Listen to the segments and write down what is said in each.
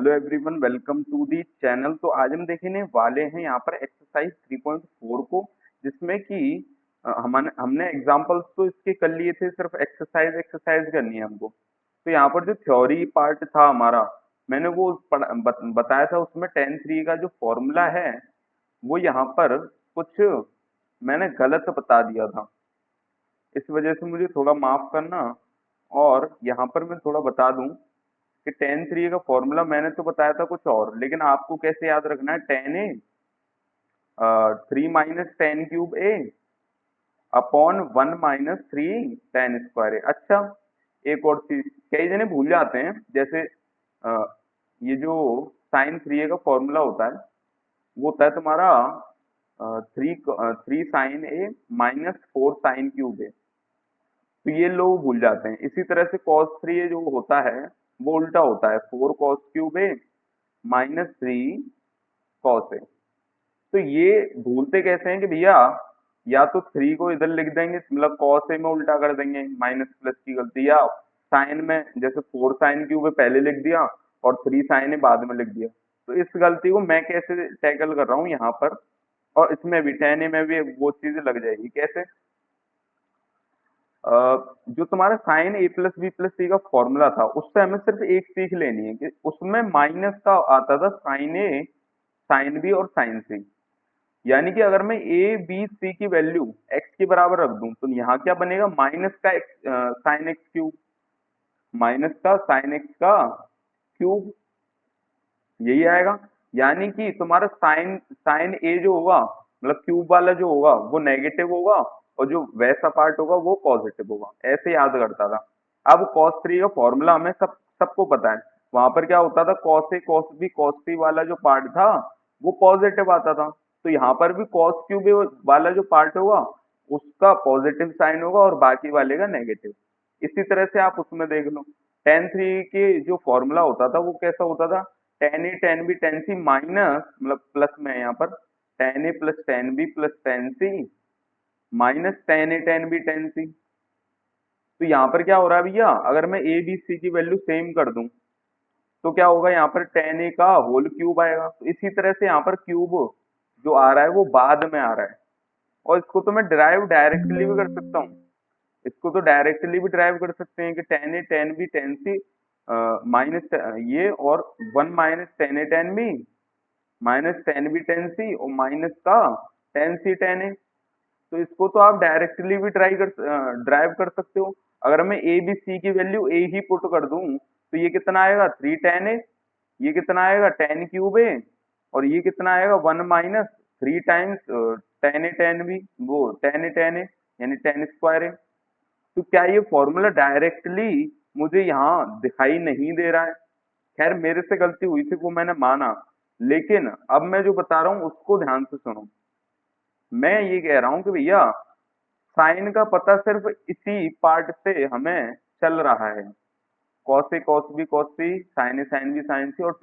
Hello everyone, welcome to the channel. तो आज हम देखने वाले हैं यहाँ पर एक्सरसाइज 3.4 को, जिसमें कि हमने एग्जांपल्स तो इसके कर लिए थे, सिर्फ एक्सरसाइज एक्सरसाइज करनी है हमको। तो यहाँ पर जो थ्योरी पार्ट था हमारा, मैंने वो बताया था। उसमें tan 3 का जो फॉर्मूला है वो यहाँ पर कुछ मैंने गलत बता दिया था, इस वजह से मुझे थोड़ा माफ करना। और यहाँ पर मैं थोड़ा बता दूं कि tan 3 का फॉर्मूला मैंने तो बताया था कुछ और, लेकिन आपको कैसे याद रखना है। tan a 3 - tan³ a upon 1 - 3 tan² a। अच्छा, एक और चीज कई जने भूल जाते हैं, जैसे ये जो sin 3a का फॉर्मूला होता है वो होता है तुम्हारा 3 sin a - 4 sin³ a। तो ये लोग भूल जाते हैं। इसी तरह से cos 3a जो होता है वो उल्टा होता है 4 cos³ a -3 cos a। तो ये भूलते कैसे हैं कि भैया, या तो 3 को इधर लिख देंगे, मतलब cos a में उल्टा कर देंगे, माइनस प्लस की गलती, या साइन में जैसे 4 sin³ पहले लिख दिया और 3 sin a बाद में लिख दिया। तो इस गलती को मैं कैसे टैकल कर रहा हूँ यहाँ पर, और इसमें भी tan a में भी वो चीजें लग जाएगी। कैसे? जो तुम्हारा साइन a+b+c का फॉर्मूला था, उससे हमें सिर्फ एक सीख लेनी है कि उसमें माइनस का आता था साइन a, साइन b और साइन c। यानी कि अगर मैं a b c की वैल्यू x के बराबर रख दूं तो यहाँ क्या बनेगा, माइनस का sin x³, माइनस का sin x का क्यूब, यही आएगा। यानी कि तुम्हारा साइन साइन ए जो होगा, मतलब क्यूब वाला जो होगा वो नेगेटिव होगा, और जो वैसा पार्ट होगा वो पॉजिटिव होगा। ऐसे याद करता था। अब cos 3 का फॉर्मूला हमें सबको पता है। वहां पर क्या होता था, cos a cos b cos c वाला जो पार्ट था वो पॉजिटिव आता था। तो यहाँ पर भी cos³ वाला जो पार्ट होगा उसका पॉजिटिव साइन होगा और बाकी वाले का नेगेटिव। इसी तरह से आप उसमें देख लो, tan 3 के जो फॉर्मूला होता था वो कैसा होता था, tan a tan b tan c minus, मतलब प्लस में यहाँ पर tan a plus tan b plus tan c minus tan a tan b tan c। तो यहाँ पर क्या हो रहा है भैया, अगर मैं a b c की वैल्यू सेम कर दूं तो क्या होगा, यहाँ पर tan a का होल क्यूब आएगा। तो इसी तरह से यहाँ पर क्यूब जो आ रहा है वो बाद में आ रहा है, और इसको तो मैं डिराइव डायरेक्टली भी कर सकता हूँ। इसको तो डायरेक्टली भी ड्राइव कर सकते हैं कि tan a tan b tan c minus ये, और 1 - tan a tan b minus tan b tan c और माइनस का tan c tan a। तो इसको तो आप डायरेक्टली भी ड्राइव कर सकते हो। अगर मैं ए बी सी की वैल्यू ए ही पुट कर दूं तो ये कितना आएगा, 3 tan a, ये कितना आएगा tan³ a, और ये कितना आएगा 1 - 3 times tan a tan b, वो tan a tan a यानी tan² a। तो क्या ये फॉर्मूला डायरेक्टली मुझे यहाँ दिखाई नहीं दे रहा है? खैर, मेरे से गलती हुई थी वो मैंने माना, लेकिन अब मैं जो बता रहा हूँ उसको ध्यान से सुनो। मैं ये कह रहा हूँ कि भैया, साइन का पता सिर्फ इसी पार्ट से हमें चल रहा है, cos a cos b cos c, sin a sin b sin c, और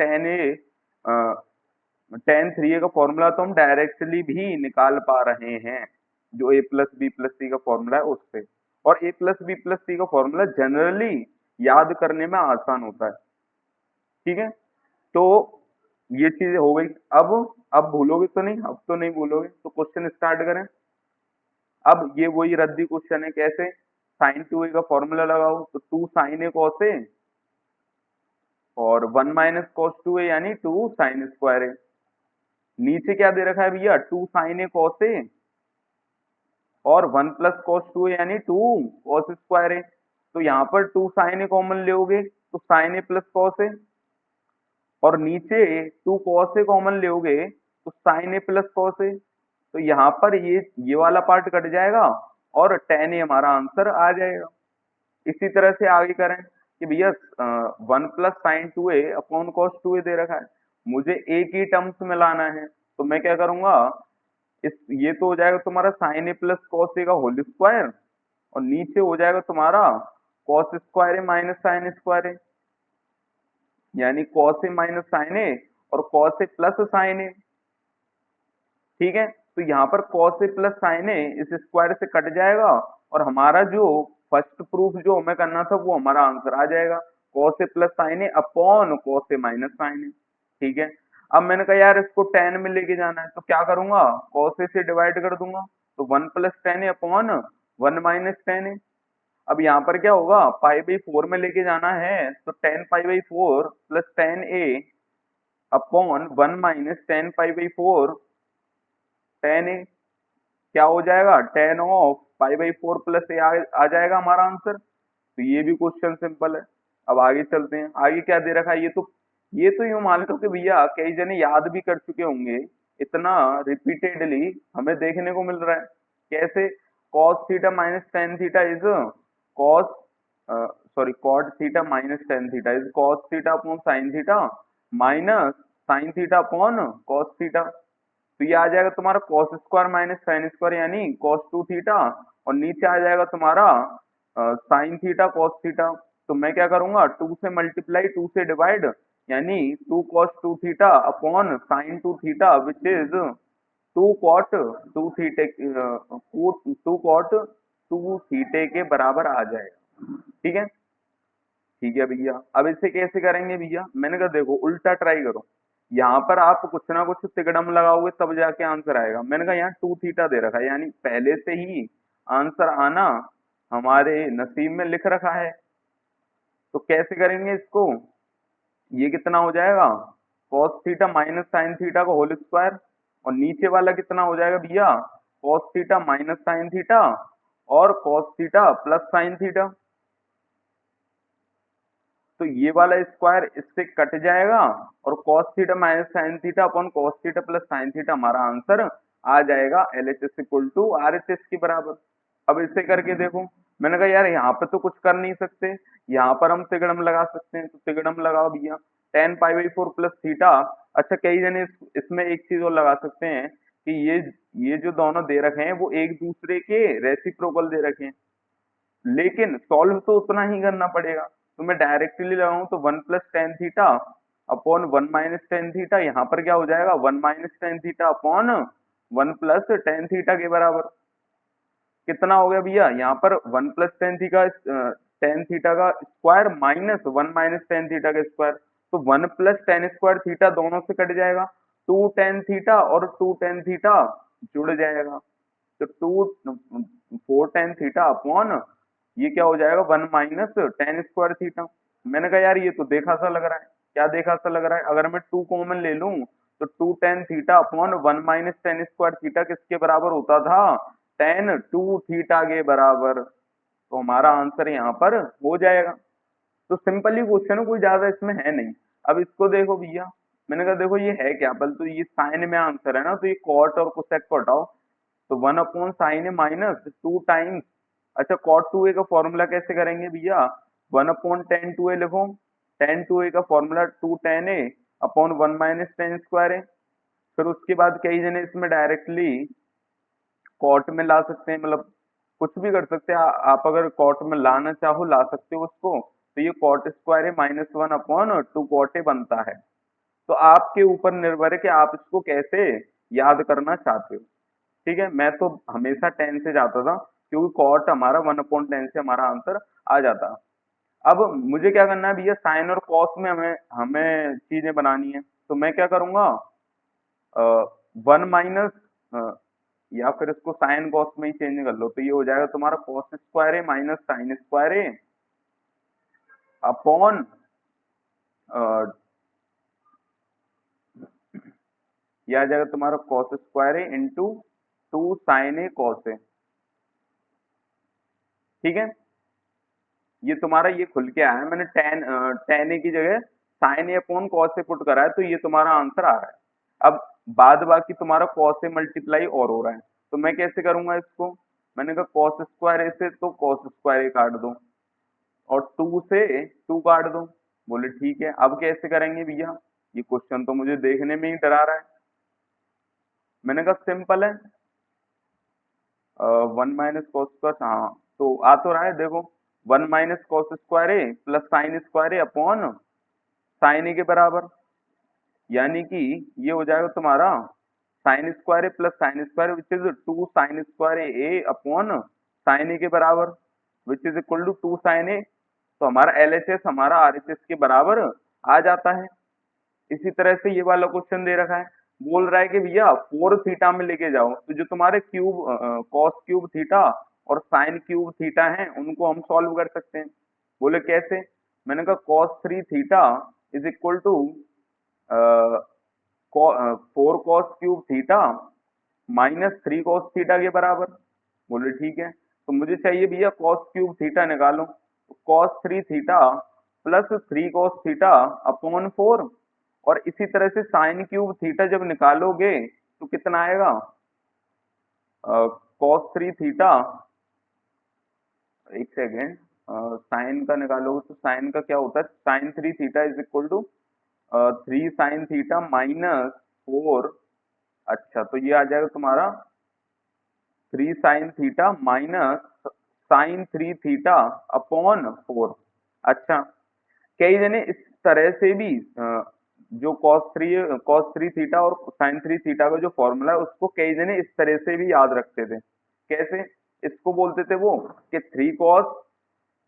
tan 3a का फॉर्मूला तो हम डायरेक्टली भी निकाल पा रहे हैं, जो a+b+c का फॉर्मूला है उससे। और a+b+c का फॉर्मूला जनरली याद करने में आसान होता है। ठीक है, तो ये चीज हो गई। अब भूलोगे तो नहीं, अब तो नहीं भूलोगे। तो क्वेश्चन स्टार्ट करें। अब ये वही रद्दी क्वेश्चन है। कैसे? sin 2a का फॉर्मूला लगाओ तो 2 sin a cos a और 1 - cos 2a यानी 2 sin²a। नीचे क्या दे रखा है भैया, 2 sin a cos a और 1 + cos 2a यानी 2 cos²a। तो यहाँ पर 2 sin a कॉमन लोगे तो sin a + cos a, और नीचे 2 cos a कॉमन लोगे तो sin a + cos a। तो यहाँ पर ये वाला पार्ट कट जाएगा और tan a हमारा आंसर आ जाएगा। इसी तरह से आगे करें कि भैया 1 + sin 2a upon cos 2a दे रखा है, मुझे a की टर्म्स में लाना है। तो मैं क्या करूंगा, इस ये तो हो जाएगा तुम्हारा sin a + cos a का होल स्क्वायर, और नीचे हो जाएगा तुम्हारा cos² माइनस sin², यानी cos a minus sin a और cos a plus sin a। ठीक है, तो यहाँ पर cos a plus sin a इस स्क्वायर से कट जाएगा, और हमारा जो फर्स्ट प्रूफ जो हमें करना था वो हमारा आंसर आ जाएगा। Cos A plus sign A upon cos A minus sign ए। ठीक है, अब मैंने कहा यार इसको टेन में लेके जाना है, तो क्या करूंगा, कॉस ए से डिवाइड कर दूंगा, तो one plus tan A upon one minus ten ए। अब यहाँ पर क्या होगा, पाई बाई फोर में लेके जाना है, तो tan pi by four plus tan A upon one minus tan pi by four tan A. क्या हो जाएगा, tan of pi by four plus A आ जाएगा हमारा आंसर। तो ये भी क्वेश्चन सिंपल है। अब आगे चलते हैं, आगे क्या दे रखा है, ये तो यूं मान लो कि भैया कई जने याद भी कर चुके होंगे, इतना रिपीटेडली हमें देखने को मिल रहा है। कैसे, cos theta minus tan theta is cos cot theta minus tan theta is cos theta upon sine theta minus sine theta upon cos theta. तो ये आ जाएगा तुम्हारा cos square minus sine square यानी cos टू थीटा, और नीचे आ जाएगा तुम्हारा साइन थीटा cos थीटा। तो मैं क्या करूंगा, टू से मल्टीप्लाई टू से डिवाइड, यानी two cos two theta upon sine two theta which is two cot two theta two cot two theta के बराबर आ जाएगा। ठीक है, ठीक है भैया। अब इसे कैसे करेंगे भैया, मैंने कहा देखो उल्टा ट्राई करो, यहाँ पर आप कुछ ना कुछ तिकड़म लगाओगे तब जाके आंसर आएगा। मैंने कहा यहाँ टू थीटा दे रखा है, यानी पहले से ही आंसर आना हमारे नसीब में लिख रखा है। तो कैसे करेंगे इसको, ये कितना हो जाएगा, cos theta minus sine theta का होल स्क्वायर, और नीचे वाला कितना हो जाएगा भैया, cos theta minus sine theta और cos theta plus sine theta. तो ये वाला स्क्वायर इससे कट जाएगा, और cos theta minus sine theta upon cos theta plus sine theta हमारा आंसर आ जाएगा LHS इक्वल टू RHS के बराबर। अब इसे करके देखो, मैंने कहा यार यहाँ पे तो कुछ कर नहीं सकते, यहाँ पर हम तिगड़म लगा सकते हैं, तो तिगड़म लगाओ भैया, ten pi by four plus theta. अच्छा कई जने इसमें एक चीज और लगा सकते हैं कि ये जो दोनों दे रखे हैं वो एक दूसरे के रेसिप्रोकल दे रखे हैं, लेकिन सॉल्व तो उतना ही करना पड़ेगा। तो मैं डायरेक्टली लगाऊं तो one plus ten theta upon one minus tan theta, यहाँ पर क्या हो जाएगा, one minus ten theta upon one plus tan theta के बराबर। कितना हो गया भैया, यहाँ पर वन प्लस टेन थीटा का square minus one minus ten theta का स्क्वायर, तो one plus tan square theta दोनों से कट जाएगा, टू टेन थीटा और टू टेन थीटा जुड़ जाएगा, तो to four ten theta upon ये क्या हो जाएगा, one minus tan square theta. मैंने कहा यार ये तो देखा सा लग रहा है, क्या देखा सा लग रहा है, अगर मैं टू कॉमन ले लूं तो two tan theta upon one minus tan square theta किसके बराबर होता था, टेन टू थीटा के बराबर। तो हमारा आंसर यहाँ पर हो जाएगा। तो सिंपली क्वेश्चन है, कोई ज्यादा इसमें है नहीं। अब इसको देखो भैया, मैंने कहा देखो ये है क्या, बल तो ये साइन में आंसर है ना, तो ये कॉट और कोसेक को हटाओ, तो one upon sine A minus two times, अच्छा कॉट टू ए का फॉर्मूला कैसे करेंगे भैया, one upon tan two A लिखो, टेन टू ए का formula two tan A upon one minus tan square है। फिर उसके बाद कई जने इसमें डायरेक्टली कॉट में ला सकते हैं, मतलब कुछ भी कर सकते हैं, आप अगर कॉट में लाना चाहो ला सकते हो उसको, तो ये कॉट स्क्वायर है minus one upon two cot A बनता है। तो आपके ऊपर निर्भर है कि आप इसको कैसे याद करना चाहते हो। ठीक है, मैं तो हमेशा टेन से जाता था, क्योंकि कॉट हमारा वन अपॉन टेन से हमारा आंसर आ जाता। अब मुझे क्या करना है भैया, साइन और कॉस में हमें हमें चीजें बनानी है, तो मैं क्या करूंगा, वन माइनस या फिर इसको साइन कॉस में ही चेंज कर लो, तो ये हो जाएगा तुम्हारा कॉस स्क्वायर है माइनस साइन स्क्वायर है अपॉन ये आ जाएगा तुम्हारा कॉस स्क्वायर है into two sine A cos है। ठीक है, ये तुम्हारा ये खुल के आया है, मैंने टेन ए की जगह sign A upon cos A put करा है, तो ये तुम्हारा आंसर आ रहा है। अब बाद बाकी तुम्हारा कॉस ए मल्टीप्लाई और हो रहा है, तो मैं कैसे करूंगा इसको, मैंने कहा कॉस स्क्वायर ए से तो कॉस स्क्वायर ए काट दो, और टू से टू काट दो। बोले ठीक है, अब कैसे करेंगे भैया, ये क्वेश्चन तो मुझे देखने में ही डरा रहा है। मैंने कहा सिंपल है, वन माइनस कॉस स्क्वायर, हाँ तो आ तो रहा है देखो, one minus cos square A plus sine square A upon sine A के बराबर, यानी कि ये हो जाएगा तुम्हारा sine square A plus sine square which is two sine square A upon sine A के बराबर, which is equal to two sine A तो हमारा एलएचएस हमारा आरएचएस के बराबर आ जाता है। इसी तरह से ये वाला क्वेश्चन दे रखा है, बोल रहा है कि भैया 4 थीटा में लेके जाओ, तो जो तुम्हारे क्यूब कॉस क्यूब थीटा और साइन क्यूब थीटा है उनको हम सॉल्व कर सकते हैं। बोले कैसे? मैंने कहा cos 3 theta is equal to 4 cos cube theta -3 cos theta के बराबर। बोले ठीक है, तो मुझे चाहिए भैया cos क्यूब थीटा निकालो, तो cos 3 theta plus 3 cos theta upon 4, और इसी तरह से साइन क्यूब थीटा जब निकालोगे तो कितना आएगा? cos 3 थीटा, एक सेकेंड, साइन का निकालोगे तो साइन का क्या होता है, sin 3 theta is equal to 3 sin theta -4। अच्छा, तो ये आ जाएगा तुम्हारा 3 sin theta minus sin 3 theta upon 4। अच्छा, कई जने इस तरह से भी जो cos 3 थीटा और sin 3 थीटा का जो फॉर्मूला है उसको कई जने इस तरह से भी याद रखते थे। कैसे? इसको बोलते थे वो कि 3 cos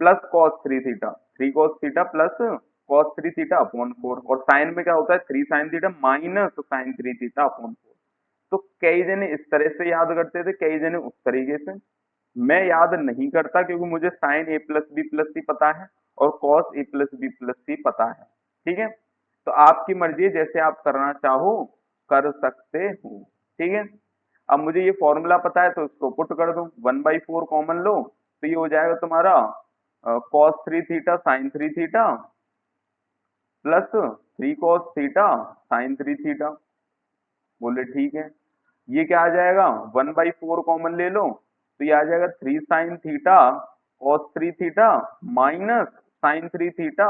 plus cos 3 theta, 3 cos theta plus cos 3 theta upon 4, और साइन में क्या होता है 3 sin theta minus sin 3 theta upon 4। तो कई जने इस तरह से याद करते थे, कई जने उस तरीके से। मैं याद नहीं करता क्योंकि मुझे साइन ए प्लस बी प्लस सी पता है और cos A plus B plus सी पता है। ठीक है, तो आपकी मर्जी है, जैसे आप करना चाहो कर सकते हो। ठीक है, अब मुझे ये फॉर्मूला पता है तो इसको पुट कर दो, 1/4 कॉमन लो तो ये हो जाएगा तुम्हारा cos 3 theta sin 3 theta plus 3 cos theta sin 3 theta. बोले ठीक है, ये क्या आ जाएगा 1/4 कॉमन ले लो तो ये आ जाएगा 3 sin theta cos 3 theta minus sin 3 theta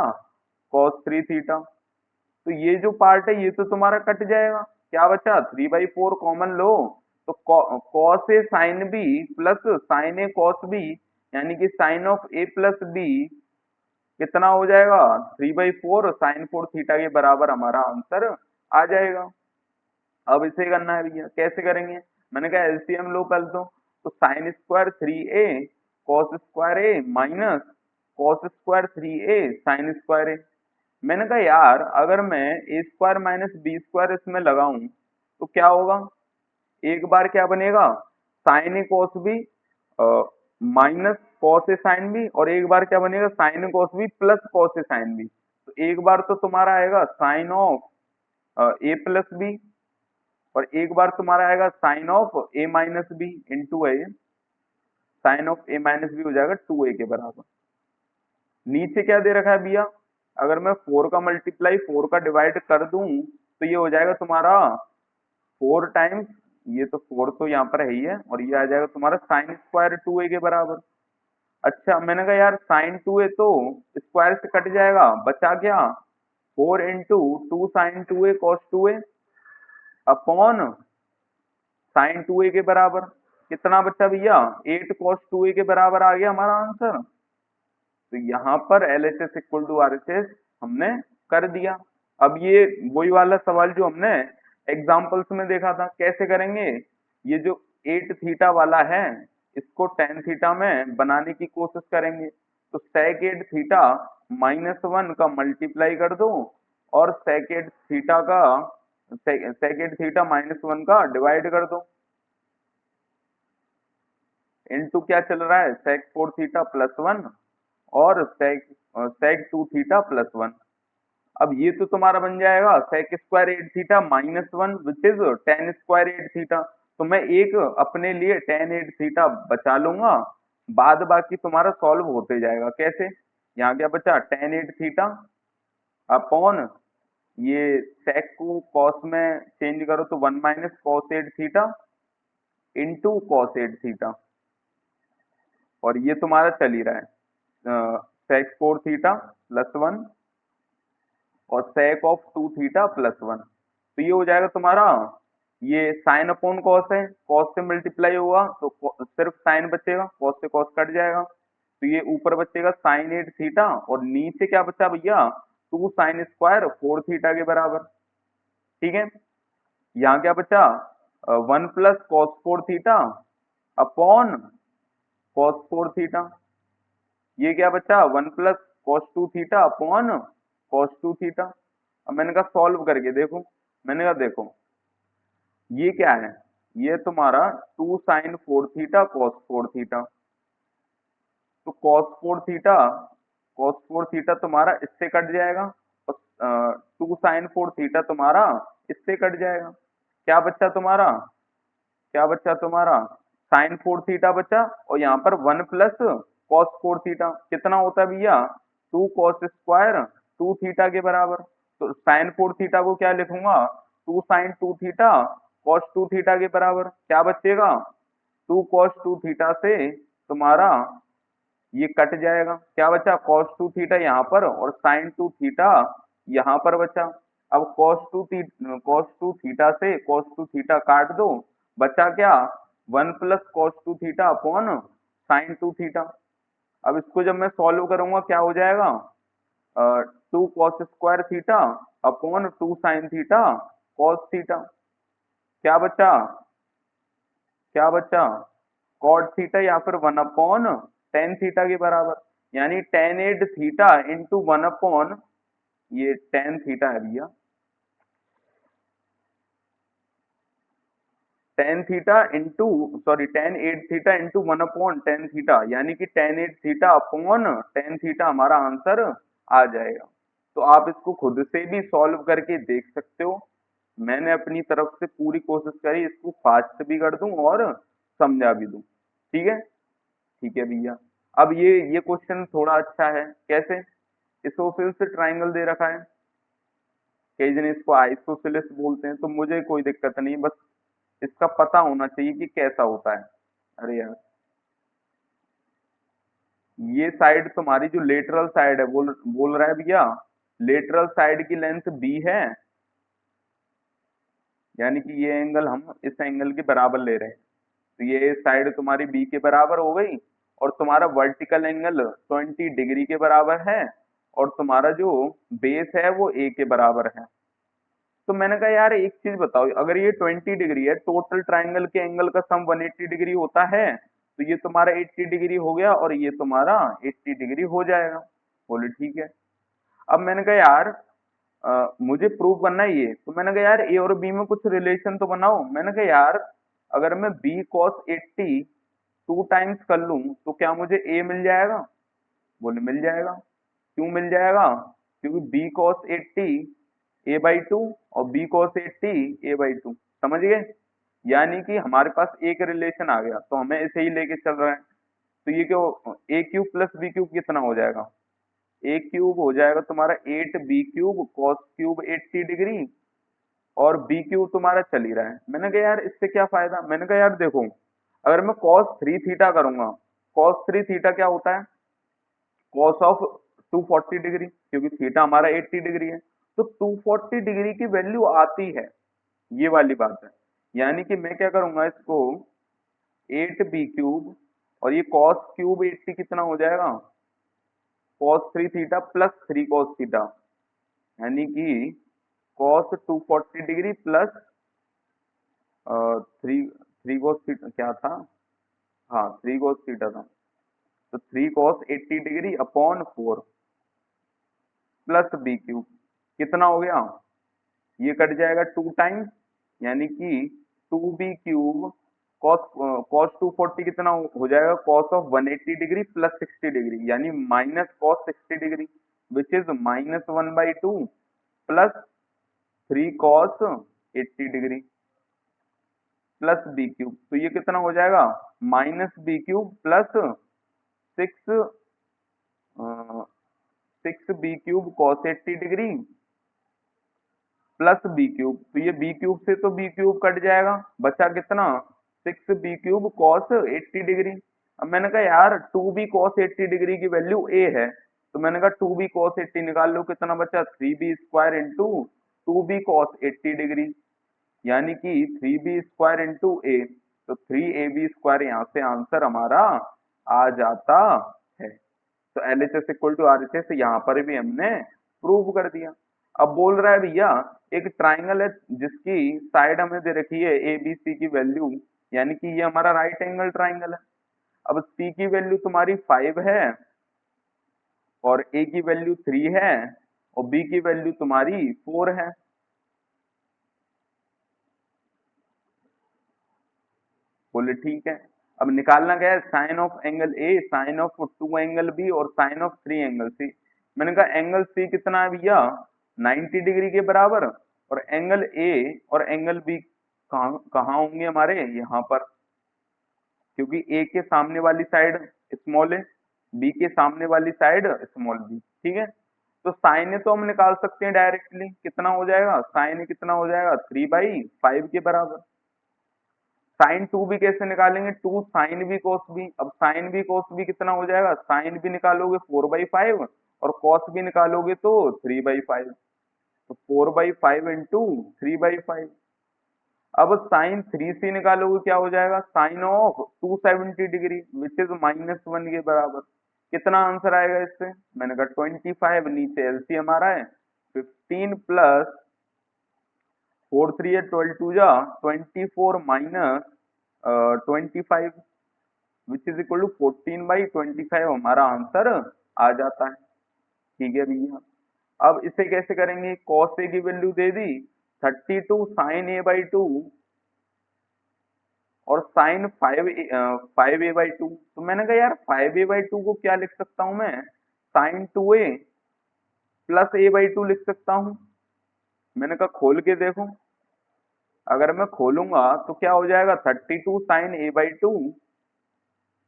cos 3 theta. तो ये जो पार्ट है ये तो तुम्हारा कट जाएगा, क्या बचा 3/4 कॉमन लो तो cos A sin B plus sin A cos B, यानी कि sin of A plus B कितना हो जाएगा 3/4 sin 4 थीटा के बराबर हमारा आंसर आ जाएगा। अब इसे करना है भैया, कैसे करेंगे? मैंने कहा एलसीएम लो कर दो, तो sine square 3a cos square A minus cos square 3a sine square A. मैंने कहा यार अगर मैं A square minus B square इसमें लगाऊं तो क्या होगा? एक बार क्या बनेगा sine A cos B minus cos A sine B, और एक बार क्या बनेगा sine A cos B plus cos A sine B. तो एक बार तो तुम्हारा आएगा sine of A plus B, और एक बार तुम्हारा आएगा sine of A minus B into A, sine of A minus B हो जाएगा 2a के बराबर। नीचे क्या दे रखा है भैया? अगर मैं 4 का मल्टीप्लाई 4 का डिवाइड कर दूं तो ये हो जाएगा तुम्हारा 4 टाइम्स, ये तो 4 तो यहाँ पर है ही है, और ये आ जाएगा तुम्हारा साइन स्क्वायर 2a के बराबर। अच्छा, मैंने कहा यार साइन 2a तो स्क्वायर से कट जाएगा, बचा क्या 4 into 2 sine 2a cos 2a upon sine 2a के बराबर। कितना बचा भैया 8 cos 2a के बराबर आ गया हमारा आंसर। तो यहाँ पर LHS इक्वल टू RHS हमने कर दिया। अब ये वही वाला सवाल जो हमने एग्जाम्पल्स में देखा था, कैसे करेंगे? ये जो 8 थीटा वाला है इसको 10 थीटा में बनाने की कोशिश करेंगे। तो sec 8 थीटा -1 का मल्टीप्लाई कर दो और sec 8 थीटा का sec 8 थीटा -1 का डिवाइड कर दो, इनटू क्या चल रहा है sec 4 थीटा +1 और sec 2 थीटा +1। अब ये तो तुम्हारा बन जाएगा sec square 8 theta -1 which is tan square 8 theta. तो मैं एक अपने लिए tan 8 थीटा बचा लूंगा, बाद बाकी तुम्हारा सॉल्व होते जाएगा। कैसे? यहाँ क्या बचा tan 8 थीटा अपॉन ये sec को cos में चेंज करो तो 1 minus cos 8 theta into cos 8 theta, और ये तुम्हारा चल ही रहा है sec 4 थीटा +1 और sec ऑफ 2 थीटा +1। तो ये हो जाएगा तुम्हारा, ये साइन अपॉन कॉस है, कॉस से मल्टीप्लाई होगा तो सिर्फ साइन बचेगा, कॉस से कॉस कट जाएगा, तो ये ऊपर बचेगा साइन 8 थीटा, और नीचे क्या बचा भैया 2 साइन स्क्वायर 4 थीटा के बराबर। ठीक है, यहाँ क्या बचा 1 plus cos 4 theta upon cos 4 theta. ये क्या बचा 1 plus cos 2 theta upon cos 2 theta. अब मैंने कहा सॉल्व करके देखो, मैंने कहा देखो ये क्या है, ये तुम्हारा 2 sin 4 थीटा cos 4 थीटा। तो cos 4 थीटा तुम्हारा इससे कट जाएगा और 2 sin 4 थीटा तुम्हारा इससे कट जाएगा। क्या बच्चा तुम्हारा, क्या बच्चा तुम्हारा, साइन 4 थीटा बचा और यहाँ पर 1 प्लस कॉस 4 थीटा। कितना होता है भैया, 2 कॉस स्क्वायर 2 थीटा के बराबर। तो साइन 4 थीटा को क्या लिखूंगा, 2 साइन 2 थीटा कॉस 2 थीटा के बराबर। क्या बचेगा, 2 कॉस 2 थीटा से तुम्हारा ये कट जाएगा। क्या बचा, cos 2 थीटा यहाँ पर और sin 2 थीटा यहाँ पर बचा। अब cos 2 थीटा से cos 2 थीटा काट दो, बचा क्या, 1 plus cos 2 theta upon sin 2 theta. अब इसको जब मैं सॉल्व करूंगा क्या हो जाएगा, 2 cos square theta upon 2 sin theta cos theta. क्या बचा, क्या बचा, cot थीटा या फिर 1 अपॉन टेन थीटा के बराबर। यानी टेन 8 थीटा इंटू 1 अपॉन ये टेन थीटा है भैया, tan theta into sorry ten 8 theta into 1 upon tan theta, यानी कि ten 8 theta upon tan theta हमारा आंसर आ जाएगा। तो आप इसको खुद से भी सॉल्व करके देख सकते हो। मैंने अपनी तरफ से पूरी कोशिश करी इसको फास्ट भी कर दूं और समझा भी दूं। ठीक है, ठीक है भैया। अब ये क्वेश्चन थोड़ा अच्छा है, कैसे, इसोफिल्स ट्राइंगल दे रखा है, कई जन इसको आइसोसेलेस बोलते हैं, तो मुझे कोई दिक्कत नहीं, बस इसका पता होना चाहिए कि कैसा होता है। अरे यार, ये साइड तुम्हारी जो लेटरल साइड है, बोल रहा है भैया लेटरल साइड की लेंथ बी है, यानी कि ये एंगल हम इस एंगल के बराबर ले रहे हैं। तो ये साइड तुम्हारी बी के बराबर हो गई और तुम्हारा वर्टिकल एंगल 20 डिग्री के बराबर है और तुम्हारा जो बेस है वो ए के बराबर है। तो मैंने कहा यार एक चीज बताओ, अगर ये 20 डिग्री है, टोटल ट्राइंगल के एंगल का सम 180 डिग्री होता है, तो ये तुम्हारा 80 डिग्री हो गया और ये तुम्हारा 80 डिग्री हो जाएगा। बोले ठीक है। अब मैंने कहा यार मुझे प्रूव करना है ये, तो मैंने कहा यार ए और बी में कुछ रिलेशन तो बनाओ। मैंने कहा यार अगर मैं बी कॉस 80 टू टाइम्स कर लूं तो क्या मुझे ए मिल जाएगा, बोले मिल जाएगा। क्यों मिल जाएगा, क्योंकि B cos 80 A by two और B cos 80 A by two. समझ गए, यानी कि हमारे पास एक रिलेशन आ गया तो हमें इसे ही लेके चल रहे हैं। तो ये क्यों, A cube plus B cube कितना हो जाएगा, ए क्यूब हो जाएगा तुम्हारा 8 B cube cos cube 80 degree और बी क्यूब तुम्हारा चल ही रहा है। मैंने कहा यार इससे क्या फायदा, मैंने कहा यार देखो अगर मैं कॉस 3 थीटा करूंगा, कॉस 3 थीटा क्या होता है, कॉस ऑफ 240 डिग्री, क्योंकि थीटा हमारा 80 डिग्री है, तो 240 डिग्री की वैल्यू आती है, ये वाली बात है। यानी कि मैं क्या करूंगा इसको 8 बी क्यूब और ये कॉस क्यूब 80 कितना हो जाएगा, cos 3 theta plus 3 cos theta, यानी कि cos 240 degree plus three three cos theta क्या था, हाँ 3 कॉस थीटा था। तो 3 cos 80 degree upon 4 plus B cube कितना हो गया, ये कट जाएगा 2 टाइम्स, यानी कि 2 बी क्यूब कॉस कॉस 240 कितना हो जाएगा, cos of 180 degree plus 60 degree, यानी minus cos 60 degree which is -1/2 plus 3 cos 80 degree plus B cube. तो ये कितना हो जाएगा, minus B cube plus 6 B cube cos 80 degree plus B cube. तो ये बी क्यूब से तो बी क्यूब कट जाएगा, बचा कितना, 6 बी क्यूब कॉस 80 डिग्री। अब मैंने कहा यार 2 बी कॉस 80 डिग्री की वैल्यू ए है, तो मैंने कहा 2 बी कॉस 80 निकाल लो, कितना बचा 3 B square into 2 B cos 80 degree, यानी कि 3 बी स्क्वायर इंटू ए, तो 3 AB स्क्वायर यहाँ से आंसर हमारा आ जाता है। तो LHS इक्वल टू RHS यहाँ पर भी हमने प्रूव कर दिया। अब बोल रहा है भैया एक ट्राइंगल है जिसकी साइड हमें दे रखी है ABC की वैल्यू, यानी कि ये हमारा राइट एंगल ट्राइंगल है। अब C की वैल्यू तुम्हारी 5 है और ए की वैल्यू 3 है और बी की वैल्यू तुम्हारी 4 है। बोले ठीक है। अब निकालना क्या है, sine of angle A, sine of 2 angle B और साइन ऑफ 3 एंगल सी। मैंने कहा एंगल सी कितना है भैया, 90 डिग्री के बराबर, और एंगल ए और एंगल बी कहाँ कहाँ होंगे हमारे, यहाँ पर, क्योंकि ए के सामने वाली साइड स्मॉल ए, बी के सामने वाली साइड स्मॉल बी। ठीक है, तो साइन ए तो हम निकाल सकते हैं डायरेक्टली, कितना हो जाएगा, साइन ए कितना हो जाएगा, 3/5 के बराबर। साइन टू भी कैसे निकालेंगे, two sine B cos B. अब साइन बी कॉस बी कितना हो जाएगा, साइन भी निकालोगे 4/5 और कॉस भी निकालोगे तो 3/5, तो 4/5 इंटू 3/5। अब साइन 3c निकालोगे क्या हो जाएगा, sine of 270 degree which is -1 के बराबर। कितना आंसर आएगा इससे, मैंने कहा 25, नीचे एलसीएम आ रहा है 15 प्लस 4 3 है 12 2 जा 24 minus 25 which is equal to 14/25 हमारा आंसर आ जाता है। ठीक है भैया, अब इसे कैसे करेंगे, cos ए की वैल्यू दे दी 32 साइन a/2 और साइन 5a/2। तो मैंने कहा यार 5a/2 को क्या लिख सकता हूं मैं, साइन 2a प्लस a/2 लिख सकता हूं। मैंने कहा खोल के देखो, अगर मैं खोलूंगा तो क्या हो जाएगा, 32 साइन a/2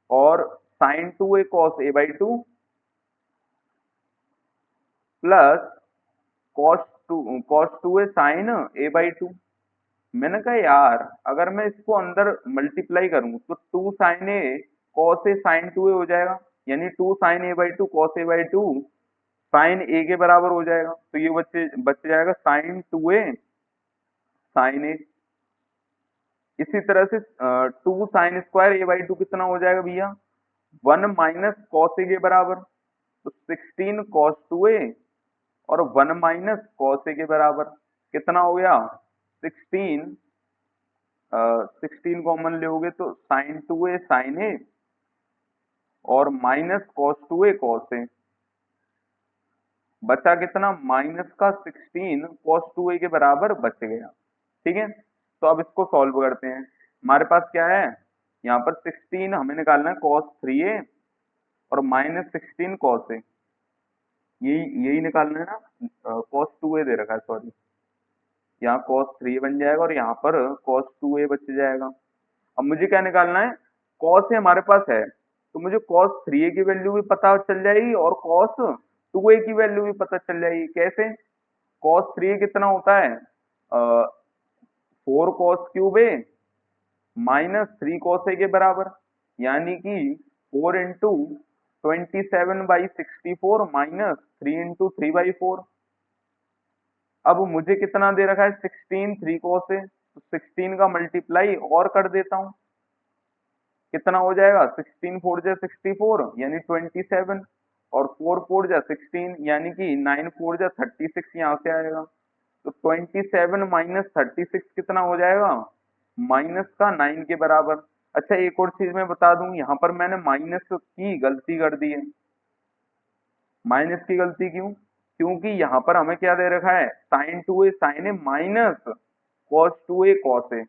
और sine 2a cos a/2 plus cos 2a sine a/2। मैंने कहा यार अगर मैं इसको अंदर मल्टीप्लाई करूं तो 2 sign A cos A sign 2a हो जाएगा, यानी 2 sign a/2 cos a/2 sign A के बराबर हो जाएगा। तो ये बच जाएगा साइन 2a साइन ए। इसी तरह से 2 साइन स्क्वायर a/2 कितना हो जाएगा भैया, 1 माइनस कॉस ए के बराबर, तो 16 cos 2a और 1 माइनस कॉस ए के बराबर कितना हो गया, 16। 16 कॉमन लोगे तो साइन 2a साइन ए और minus cos 2a cos A, बचा कितना, माइनस का 16 cos 2a के बराबर बच गया। ठीक है, तो अब इसको सॉल्व करते हैं। हमारे पास क्या है, यहाँ पर 16 हमें निकालना है cos 3a और माइनस 16 cos a, यही यही निकालना है ना, cos 2a दे रखा है, सॉरी, यहाँ cos 3 बन जाएगा और यहाँ पर cos 2a बच जाएगा। अब मुझे क्या निकालना है, cos a हमारे पास है तो मुझे cos 3a की वैल्यू भी पता चल जाएगी और cos 2a की वैल्यू भी पता चल जाएगी। कैसे, cos 3a कितना होता है, 4 cos cube a minus 3 cos a के बराबर, यानी कि 4 इंटू 27/64 माइनस 3 इंटू 3/4। अब मुझे कितना दे रखा है, 16 3 cos a, तो 16 का मल्टीप्लाई और कर देता हूँ, कितना हो जाएगा, 16 4 जा 64 यानी 27 और 4 4 जा 16 यानी कि 9 4 जा 36 यहाँ से आएगा। तो 27 माइनस 36 कितना हो जाएगा, माइनस का 9 के बराबर। अच्छा एक और चीज मैं बता दूं, यहाँ पर मैंने माइनस की गलती कर दी है। माइनस की गलती क्यों, क्योंकि यहाँ पर हमें क्या दे रखा है, sign 2a sign A minus cos 2a cos a,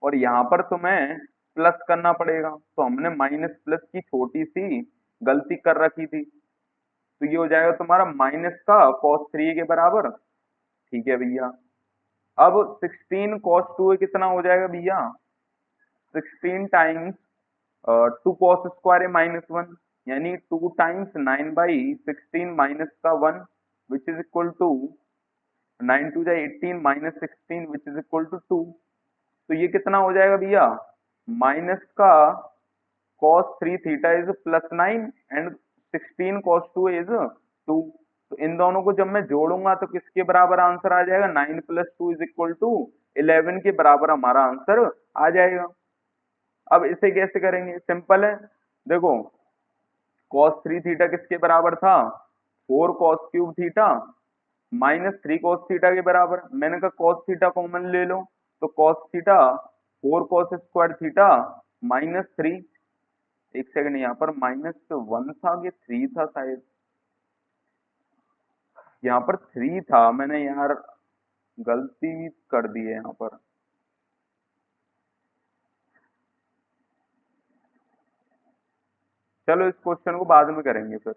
और यहाँ पर तुम्हें प्लस करना पड़ेगा, तो हमने माइनस प्लस की छोटी सी गलती कर रखी थी, तो ये हो जाएगा तुम्हारा माइनस का cos 3a के बराबर। ठीक है भैया, अब 16 cos 2a कितना हो जाएगा भैया, 16 टाइम्स 2 cos स्क्वायर ए -1 यानी 2 टाइम्स 9/16 माइनस का 1 विच इज इक्वल टू 9 2 जा 18 minus 16 which is equal to 2। तो ये कितना हो जाएगा भैया, माइनस का cos 3 theta is +9 and 16 cos 2 is 2। तो इन दोनों को जब मैं जोड़ूंगा तो किसके बराबर आंसर आ जाएगा, 9 + 2 इज इक्वल टू 11 के बराबर हमारा आंसर आ जाएगा। अब इसे कैसे करेंगे, सिंपल है, देखो cos 3 थीटा किसके बराबर था, 4 cos cube theta minus 3 cos theta के बराबर। मैंने कहा cos थीटा कॉमन ले लो, तो cos theta 4 cos square theta -3 एक सेकंड, यहाँ पर -1 था कि 3 था शायद, यहाँ पर 3 था, मैंने यार गलती कर दी है यहाँ पर। चलो इस क्वेश्चन को बाद में करेंगे, फिर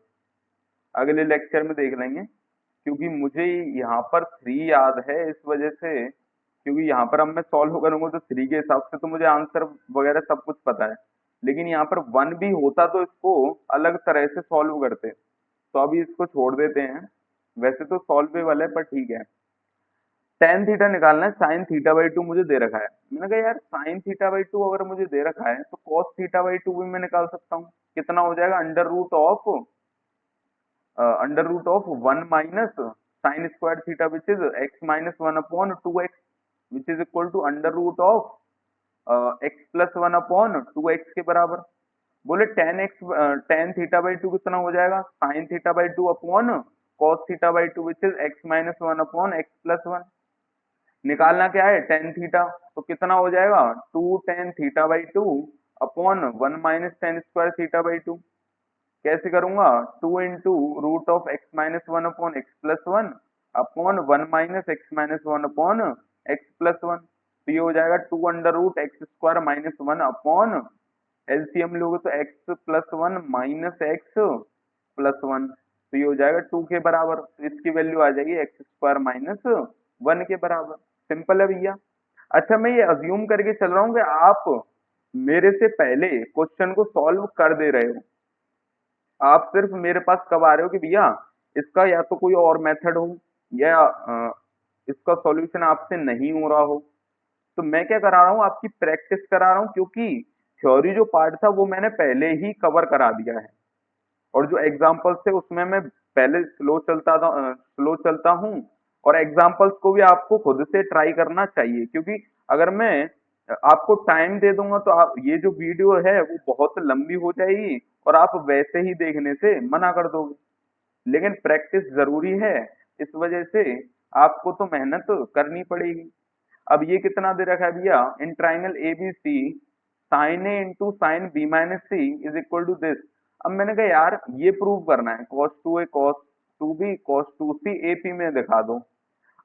अगले लेक्चर में देख लेंगे, क्योंकि मुझे यहाँ पर 3 याद है इस वजह से, क्योंकि यहाँ पर अब मैं सॉल्व करूंगा तो 3 के हिसाब से तो मुझे आंसर वगैरह सब कुछ पता है, लेकिन यहाँ पर 1 भी होता तो इसको अलग तरह से सॉल्व करते। तो अभी इसको छोड़ देते हैं, वैसे तो सॉल्वेबल है पर ठीक है। टेन थीटा निकालना है, साइन थीटा बाई टू मुझे दे रखा है। मैंने कहा यार साइन थीटा बाई टू अगर मुझे दे रखा है तो कॉस थीटा बाई टू भी मैं निकाल सकता हूँ। कितना हो जाएगा, under root of 1 minus sine square theta which is x minus 1 upon 2x which is equal to under root of x plus 1 upon 2x के बराबर। बोले टेन थीटा बाई टू कितना हो जाएगा, sine theta by two upon cos theta by to which is x minus 1 upon x plus 1। निकालना क्या है, tan theta, तो कितना हो जाएगा, 2 tan theta by two upon 1 minus tan square theta by two. कैसे करूंगा, 2 into root of x minus 1 upon x plus 1 upon 1 minus x minus 1 upon x plus 1। तो ये हो जाएगा 2 under root x square minus 1 upon, LCM लोगे तो x plus 1 minus x plus 1, तो ये हो जाएगा 2 के बराबर। तो इसकी वैल्यू आ जाएगी एक्स स्क्वायर माइनस 1 के बराबर। सिंपल है भैया। अच्छा मैं ये अज्यूम करके चल रहा हूँ कि आप मेरे से पहले क्वेश्चन को सॉल्व कर दे रहे हो, आप सिर्फ मेरे पास कब आ रहे हो कि भैया इसका या तो कोई और मेथड हो या इसका सॉल्यूशन आपसे नहीं हो रहा हो। तो मैं क्या करा रहा हूँ, आपकी प्रैक्टिस करा रहा हूँ, क्योंकि थ्योरी जो पार्ट था वो मैंने पहले ही कवर करा दिया है, और जो एग्जाम्पल्स थे उसमें मैं पहले स्लो चलता हूँ, और एग्जाम्पल्स को भी आपको खुद से ट्राई करना चाहिए, क्योंकि अगर मैं आपको टाइम दे दूंगा तो आप ये जो वीडियो है वो बहुत लंबी हो जाएगी और आप वैसे ही देखने से मना कर दोगे। लेकिन प्रैक्टिस जरूरी है, इस वजह से आपको तो मेहनत करनी पड़ेगी। अब ये कितना दे रखा है भैया, in triangle A B C sine A into sine B minus C is equal to this. अब मैंने कहा यार ये प्रूव करना है, cos two A cos two B cos two C A P में दिखा दो।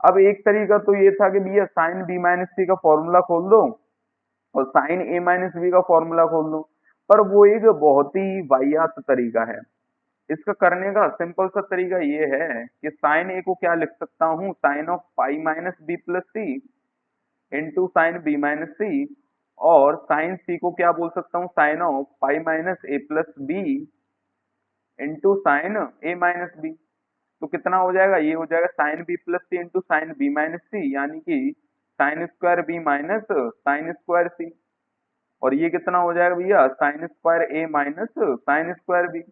अब एक तरीका तो ये था कि भैया साइन बी माइनस सी का फॉर्मूला खोल दो और साइन ए माइनस बी का फॉर्मूला खोल दो, पर वो एक बहुत ही वाहियात तरीका है। इसका करने का सिंपल सा तरीका ये है कि साइन ए को क्या लिख सकता हूँ, sine of pi minus B plus C into sine B minus C, और साइन सी को क्या बोल सकता हूँ, sine of pi minus A plus B into sine A minus B. तो कितना हो जाएगा, ये हो जाएगा sine B plus C into sine B minus C, यानी कि sine square B minus sine square C, और ये कितना हो जाएगा भैया, sine square A minus sine square B.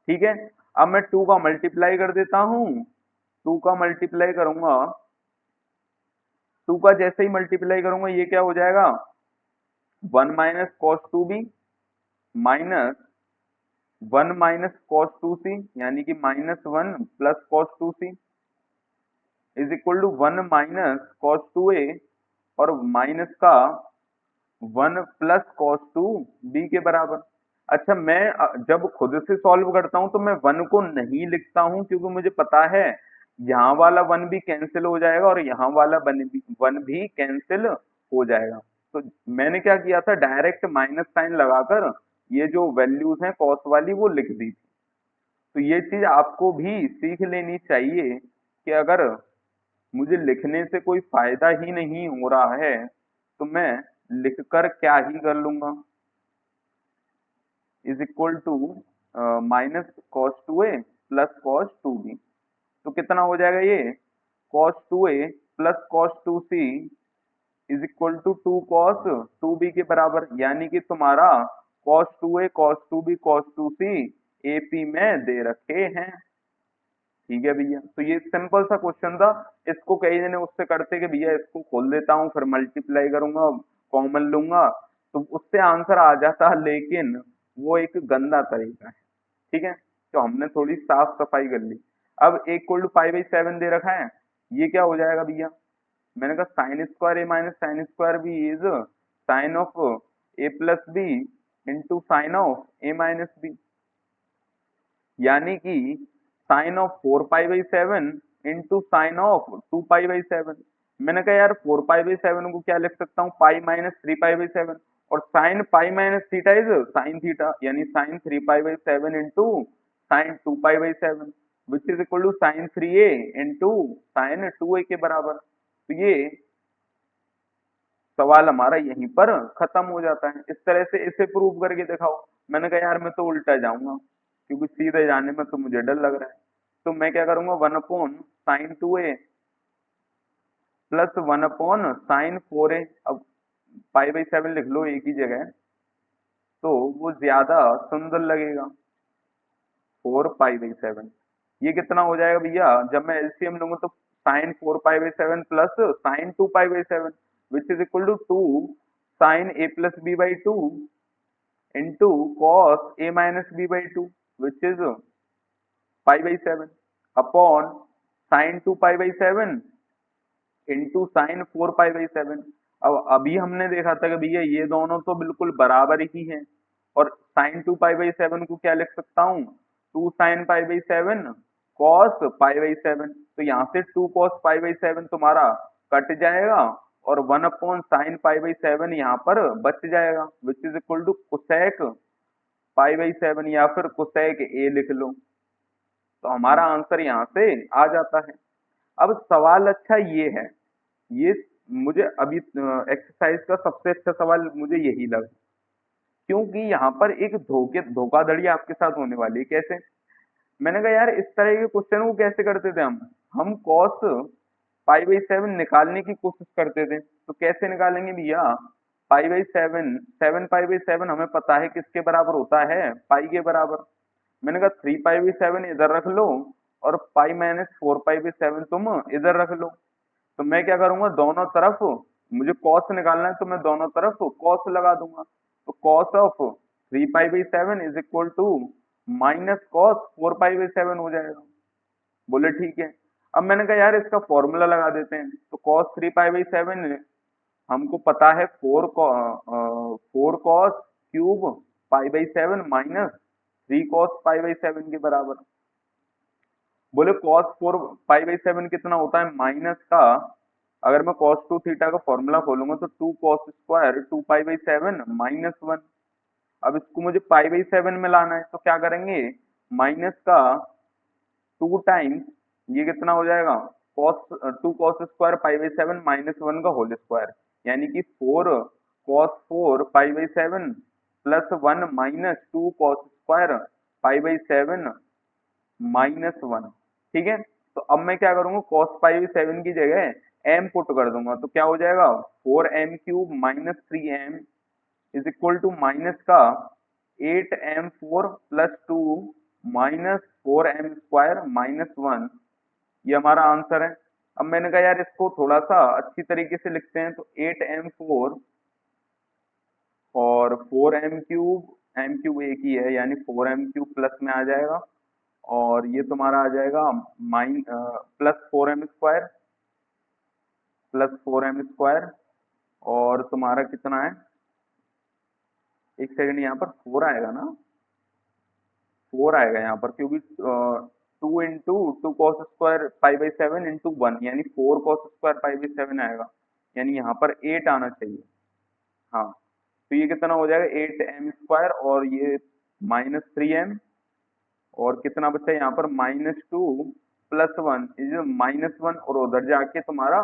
ठीक है, अब मैं 2 का मल्टीप्लाई कर देता हूँ, 2 का मल्टीप्लाई करूंगा, 2 का जैसे ही मल्टीप्लाई करूंगा ये क्या हो जाएगा, 1 minus cos two B minus 1 minus cos two C, यानी कि -1 plus cos two C is equal to 1 minus cos two A, और माइनस का 1 प्लस कॉस टू बी के बराबर। अच्छा मैं जब खुद से सॉल्व करता हूं तो मैं 1 को नहीं लिखता हूं, क्योंकि मुझे पता है यहाँ वाला 1 भी कैंसिल हो जाएगा और यहाँ वाला 1 भी कैंसिल हो जाएगा। तो मैंने क्या किया था, डायरेक्ट माइनस साइन लगाकर ये जो वैल्यूज हैं कॉस वाली वो लिख दी थी। तो ये चीज आपको भी सीख लेनी चाहिए कि अगर मुझे लिखने से कोई फायदा ही नहीं हो रहा है तो मैं लिखकर क्या ही कर लूंगा, is equal to minus cos two A plus cos two B. तो कितना हो जाएगा ये, cos two A plus cos two C is equal to 2 cos 2b के बराबर, यानी कि तुम्हारा cos 2a cos 2b cos 2c AP में दे रखे हैं। ठीक है भैया, तो ये सिंपल सा क्वेश्चन था। इसको कई जने उससे करते कि भैया इसको खोल देता हूँ फिर मल्टीप्लाई करूंगा कॉमन लूंगा तो उससे आंसर आ जाता, लेकिन वो एक गंदा तरीका है। ठीक है, तो हमने थोड़ी साफ सफाई कर ली। अब एक इक्वल टू पाई बाई 7 दे रखा है, ये क्या हो जाएगा भैया, मैंने कहा sine square A minus sine square B is sine of A plus B into sine of A minus B, यानी कि sine of 4 pi by 7 into sine of 2 pi by 7। मैंने कहा यार 4 पाई बाई 7 को क्या लिख सकता हूँ, पाई माइनस 3 पाई बाई 7, और sine pi minus theta is sine theta, यानी sine 3 pi by 7 into sine 2 pi by 7 which is equal to sine 3a into sine 2a के बराबर। तो ये सवाल हमारा यहीं पर खत्म हो जाता है। इस तरह से इसे प्रूव करके दिखाओ। मैंने कहा यार मैं तो उल्टा जाऊंगा, क्योंकि सीधे जाने में तो मुझे डर लग रहा है। तो मैं क्या करूंगा, 1/sin 2a plus 1/sin 4a। अब पाई बाई 7 लिख लो एक ही जगह, तो वो ज्यादा सुंदर लगेगा। 4 पाई बाई 7 ये कितना हो जाएगा भैया, जब मैं एलसीएम लूंगा तो sine 4 pi by 7 plus sine 2 pi by 7 which is equal to 2 sin a+b/2 into cos a-b/2 which is pi by 7 upon sine 2 pi by 7 into sine 4 pi by 7। अब अभी हमने देखा था कि भैया ये दोनों तो बिल्कुल बराबर ही हैं, और साइन 2 पाई बाई 7 को क्या लिख सकता हूँ, 2 sin pi by 7 cos pi by 7। तो यहाँ से 2 cos पाई बाई 7 तुम्हारा कट जाएगा, और 1/sin पाई बाई 7 यहाँ पर बच जाएगा, which is equal to cosec pi by 7, या फिर कोसेक ए लिख लो। तो हमारा आंसर यहाँ से आ जाता है। अब सवाल अच्छा ये है, ये मुझे अभी एक्सरसाइज का सबसे अच्छा सवाल मुझे यही लगा, क्योंकि यहाँ पर एक धोखाधड़ी आपके साथ होने वाली है। कैसे? मैंने कहा यार इस तरह के क्वेश्चन को कैसे करते थे हम कॉस पाई बाई 7 निकालने की कोशिश करते थे। तो कैसे निकालेंगे भैया, पाई बाई 7, 7 पाई बाई 7 हमें पता है किसके बराबर होता है, पाई के बराबर। मैंने कहा 3 पाई बाई 7 इधर रख लो, और पाई माइनस 4 पाई बाई 7 तुम इधर रख लो। तो मैं क्या करूंगा, दोनों तरफ मुझे कॉस निकालना है, तो मैं दोनों तरफ कॉस लगा दूंगा। तो cos of 3 pi by 7 is equal to minus cos 4 pi by 7 हो जाएगा। बोले ठीक है। अब मैंने कहा यार इसका फॉर्मूला लगा देते हैं। तो कॉस 3 पाई बाई 7 हमको पता है 4 cos cube pi by 7 minus 3 cos pi by 7 के बराबर। बोले cos 4 पाई बाई 7 कितना होता है, माइनस का, अगर मैं cos 2 थीटा का फॉर्मूला खोलूंगा तो 2 cos² 2 पाई बाई 7 -1। अब इसको मुझे पाई बाई 7 में लाना है, तो क्या करेंगे, माइनस का 2 टाइम्स, ये कितना हो जाएगा, cos 2 cos² पाई बाई 7 -1 का होल स्क्वायर, यानी कि 4 cos 4 pi by 7 +1 minus 2 cos² pi by 7 -1। ठीक है। तो अब मैं क्या करूंगा, cos पाई बाई 7 की जगह m पुट कर दूंगा, तो क्या हो जाएगा, 4m³ -3m is equal to minus का 8m4 + 2 -4m² -1। ये हमारा आंसर है। अब मैंने कहा यार इसको थोड़ा सा अच्छी तरीके से लिखते हैं, तो 8m4 और 4m³ m³ एक ही है, यानी 4m³ प्लस में आ जाएगा, और ये तुम्हारा आ जाएगा +4m² +4m², और तुम्हारा कितना है, एक सेकंड, यहाँ पर 4 आएगा ना, 4 आएगा यहाँ पर, क्योंकि 2 × 2 cos² पाई बाई 7 इंटू 1, यानी 4 cos² पाई बाई 7 आएगा, यानी यहाँ पर 8 आना चाहिए। हाँ, तो ये कितना हो जाएगा, 8m² और ये -3m, और कितना बचा यहाँ पर, -2 + 1 इज -1, और उधर जाके तुम्हारा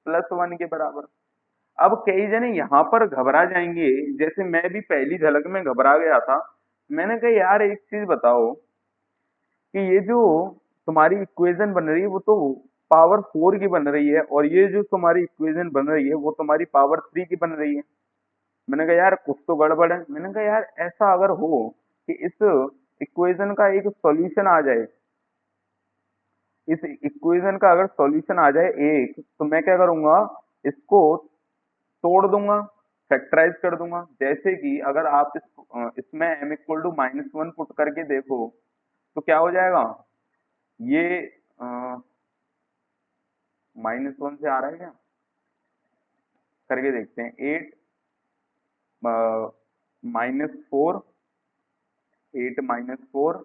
+1 के बराबर। अब कई जने यहाँ पर घबरा जाएंगे, जैसे मैं भी पहली झलक में घबरा गया था। मैंने कहा यार एक चीज बताओ, कि ये जो तुम्हारी इक्वेशन बन रही है वो तो पावर 4 की बन रही है, और ये जो तुम्हारी इक्वेशन बन रही है वो तुम्हारी पावर 3 की बन रही है। मैंने कहा यार कुछ तो गड़बड़ है। मैंने कहा यार ऐसा अगर हो कि इस इक्वेशन का एक सॉल्यूशन आ जाए, इस इक्वेशन का अगर सॉल्यूशन आ जाए एक, तो मैं क्या करूंगा, इसको तोड़ दूंगा, फैक्टराइज कर दूंगा। जैसे कि अगर आप इसमें m इक्वल टू -1 पुट करके देखो, तो क्या हो जाएगा, ये -1 से आ रहा है क्या, करके देखते हैं। 8 -4, 8 -4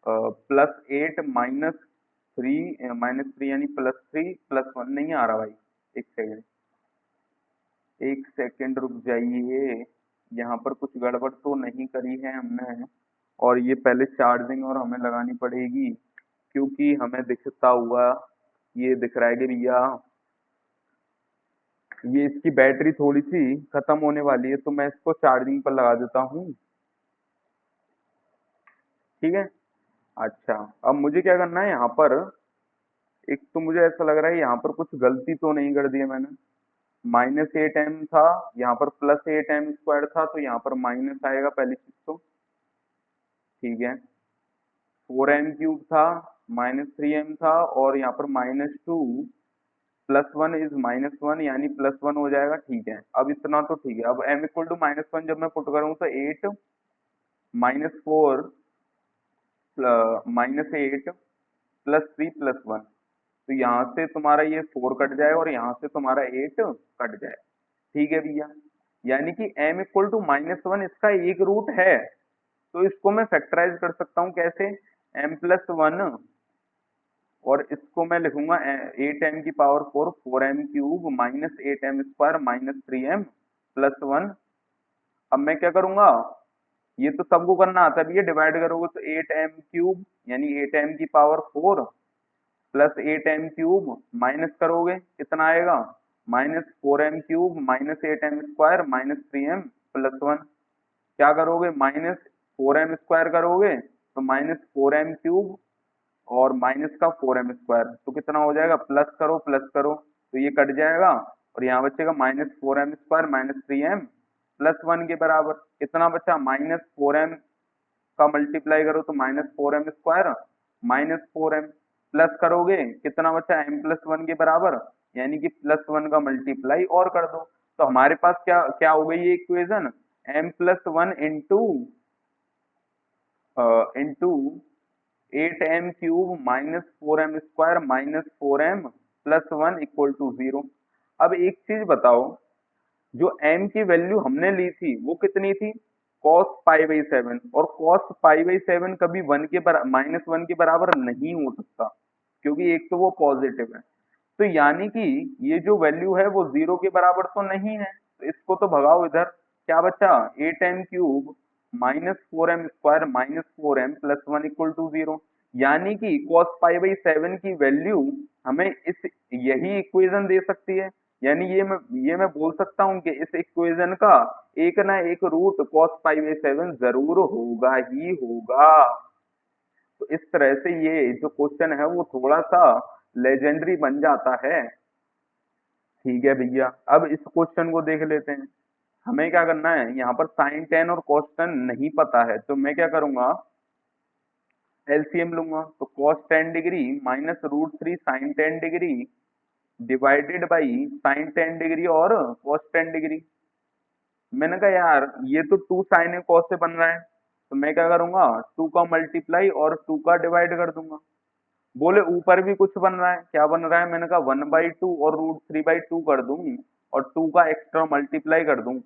+8 -3 यानी +3 +1 नहीं आ रहा भाई। एक सेकंड, एक सेकंड रुक जाइए। यहाँ पर कुछ गड़बड़ तो नहीं करी है हमने, और ये पहले चार्जिंग और हमें लगानी पड़ेगी, क्योंकि हमें दिखता हुआ ये दिख रहा है कि भैया ये इसकी बैटरी थोड़ी सी खत्म होने वाली है, तो मैं इसको चार्जिंग पर लगा देता हूँ। ठीक है। अच्छा, अब मुझे क्या करना है यहाँ पर, एक तो मुझे ऐसा लग रहा है यहाँ पर कुछ गलती तो नहीं कर दी है मैंने। -8m था, यहाँ पर +8m² था, तो यहाँ पर माइनस आएगा पहली चीज तो। ठीक है। 4m³ था, -3m था, और यहाँ पर -2 +1 इज -1 यानी +1 हो जाएगा। ठीक है, अब इतना तो ठीक है। अब m=-1 जब मैं पुट करूँ तो 8 -4 -8 +3 +1, तो यहाँ से तुम्हारा ये 4 कट जाए और यहाँ से तुम्हारा 8 कट जाए। ठीक है भैया, यानी कि m=-1 इसका एक रूट है, तो इसको मैं फैक्टराइज कर सकता हूँ कैसे, m+1, और इसको मैं लिखूंगा 8m⁴ 4m³ -8m² -3m+1। अब मैं क्या करूंगा, ये तो सबको करना आता है भैया, डिवाइड करोगे तो 8m³ यानी 8m⁴ +8m³ माइनस करोगे कितना आएगा, -4m³ -8m² -3m+1। क्या करोगे, -4m² करोगे तो -4m³ और माइनस का 4m², तो कितना हो जाएगा, प्लस करो तो ये कट जाएगा, और यहाँ बचेगा -4m² -3m+1 के बराबर। कितना बचा, -4m का मल्टीप्लाई करो तो -4m² -4m, प्लस करोगे कितना बचा, m+1 के बराबर, यानी कि +1 का मल्टीप्लाई और कर दो। तो हमारे पास क्या क्या हो गई ये equation, m+1 into 8m³ -4m² -4m+1 = 0। अब एक चीज बताओ, जो m की वैल्यू हमने ली थी वो कितनी थी, cos π/7, और cos π/7 कभी -1 के बराबर नहीं हो सकता, क्योंकि एक तो वो पॉजिटिव है। तो यानी कि ये जो वैल्यू है वो 0 के बराबर तो नहीं है, तो इसको तो भगाओ इधर। क्या बचा, 8m³ -4m² -4m+1 = 0, यानी कि cos π/7 की वैल्यू हमें इस यही इक्वेशन दे सकती है। यानी ये मैं बोल सकता हूँ कि इस इक्वेशन का एक ना एक रूट cos π/7 जरूर होगा ही होगा। तो इस तरह से ये जो क्वेश्चन है वो थोड़ा सा लेजेंडरी बन जाता है। ठीक है भैया, अब इस क्वेश्चन को देख लेते हैं। हमें क्या करना है, यहाँ पर साइन टेन और cos टेन नहीं पता है, तो मैं क्या करूंगा, एलसीएम लूंगा। तो cos 10 degree -√3 sin 10 degree divided by sin 10 degree और cos 10 डिग्री। मैंने कहा यार ये तो 2 sin ए cos से बन रहा है, तो मैं क्या करूंगा, 2 का मल्टीप्लाई और 2 का डिवाइड कर दूंगा। बोले ऊपर भी कुछ बन रहा है, क्या बन रहा है, मैंने कहा 1/2 और √3/2 कर दूं, और 2 का एक्स्ट्रा मल्टीप्लाई कर दूं,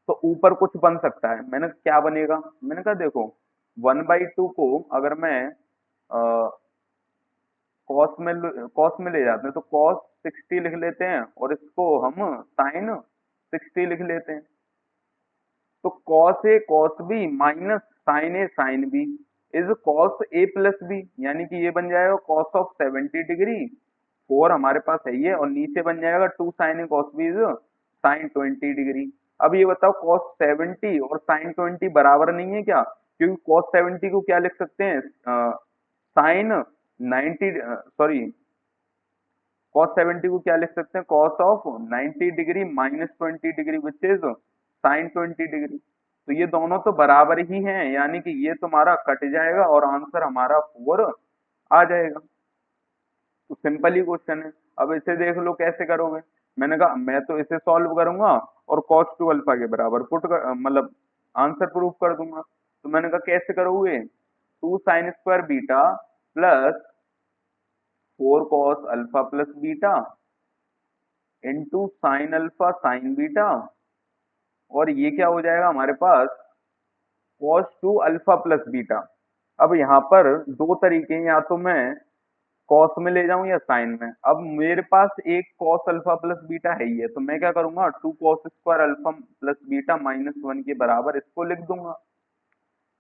तो ऊपर कुछ बन सकता है। मैंने कहा, क्या बनेगा, मैंने कहा देखो 1/2 को अगर मैं कॉस में ले जाते हैं तो cos 60 लिख लेते हैं, और इसको हम sin 60 लिख लेते हैं। तो cos A cos B minus sin A sin B is cos A plus B, यानी कि ये बन जाएगा cos ऑफ 70 डिग्री, 4 हमारे पास है ये, और नीचे बन जाएगा 2 sin A cos B is sin 20 degree. अब ये बताओ cos 70 और sin 20 बराबर नहीं है क्या, क्योंकि cos 70 को क्या लिख सकते हैं, sin 90, सॉरी, cos 70 को क्या लिख सकते हैं, cos of 90 degree -20 degree which is sin 20 degree. तो ये दोनों तो बराबर ही हैं, यानी कि ये तुम्हारा कट जाएगा और आंसर हमारा 4 आ जाएगा। तो सिंपल ही क्वेश्चन है। अब इसे देख लो कैसे करोगे। मैंने कहा मैं तो इसे सॉल्व करूंगा और cos 2 अल्फा के बराबर मतलब आंसर प्रूफ कर दूंगा। तो मैंने कहा कैसे करोगे, 2 sin square beta plus 4 cos alpha plus beta into sine alpha sine beta और ये क्या हो जाएगा हमारे पास cos 2 अल्फा प्लस बीटा। अब यहाँ पर दो तरीके हैं, या तो मैं कॉस में ले जाऊं या साइन में। अब मेरे पास एक कॉस अल्फा प्लस बीटा है ही है, तो मैं क्या करूंगा, 2 cos square alpha plus beta -1 के बराबर इसको लिख दूंगा।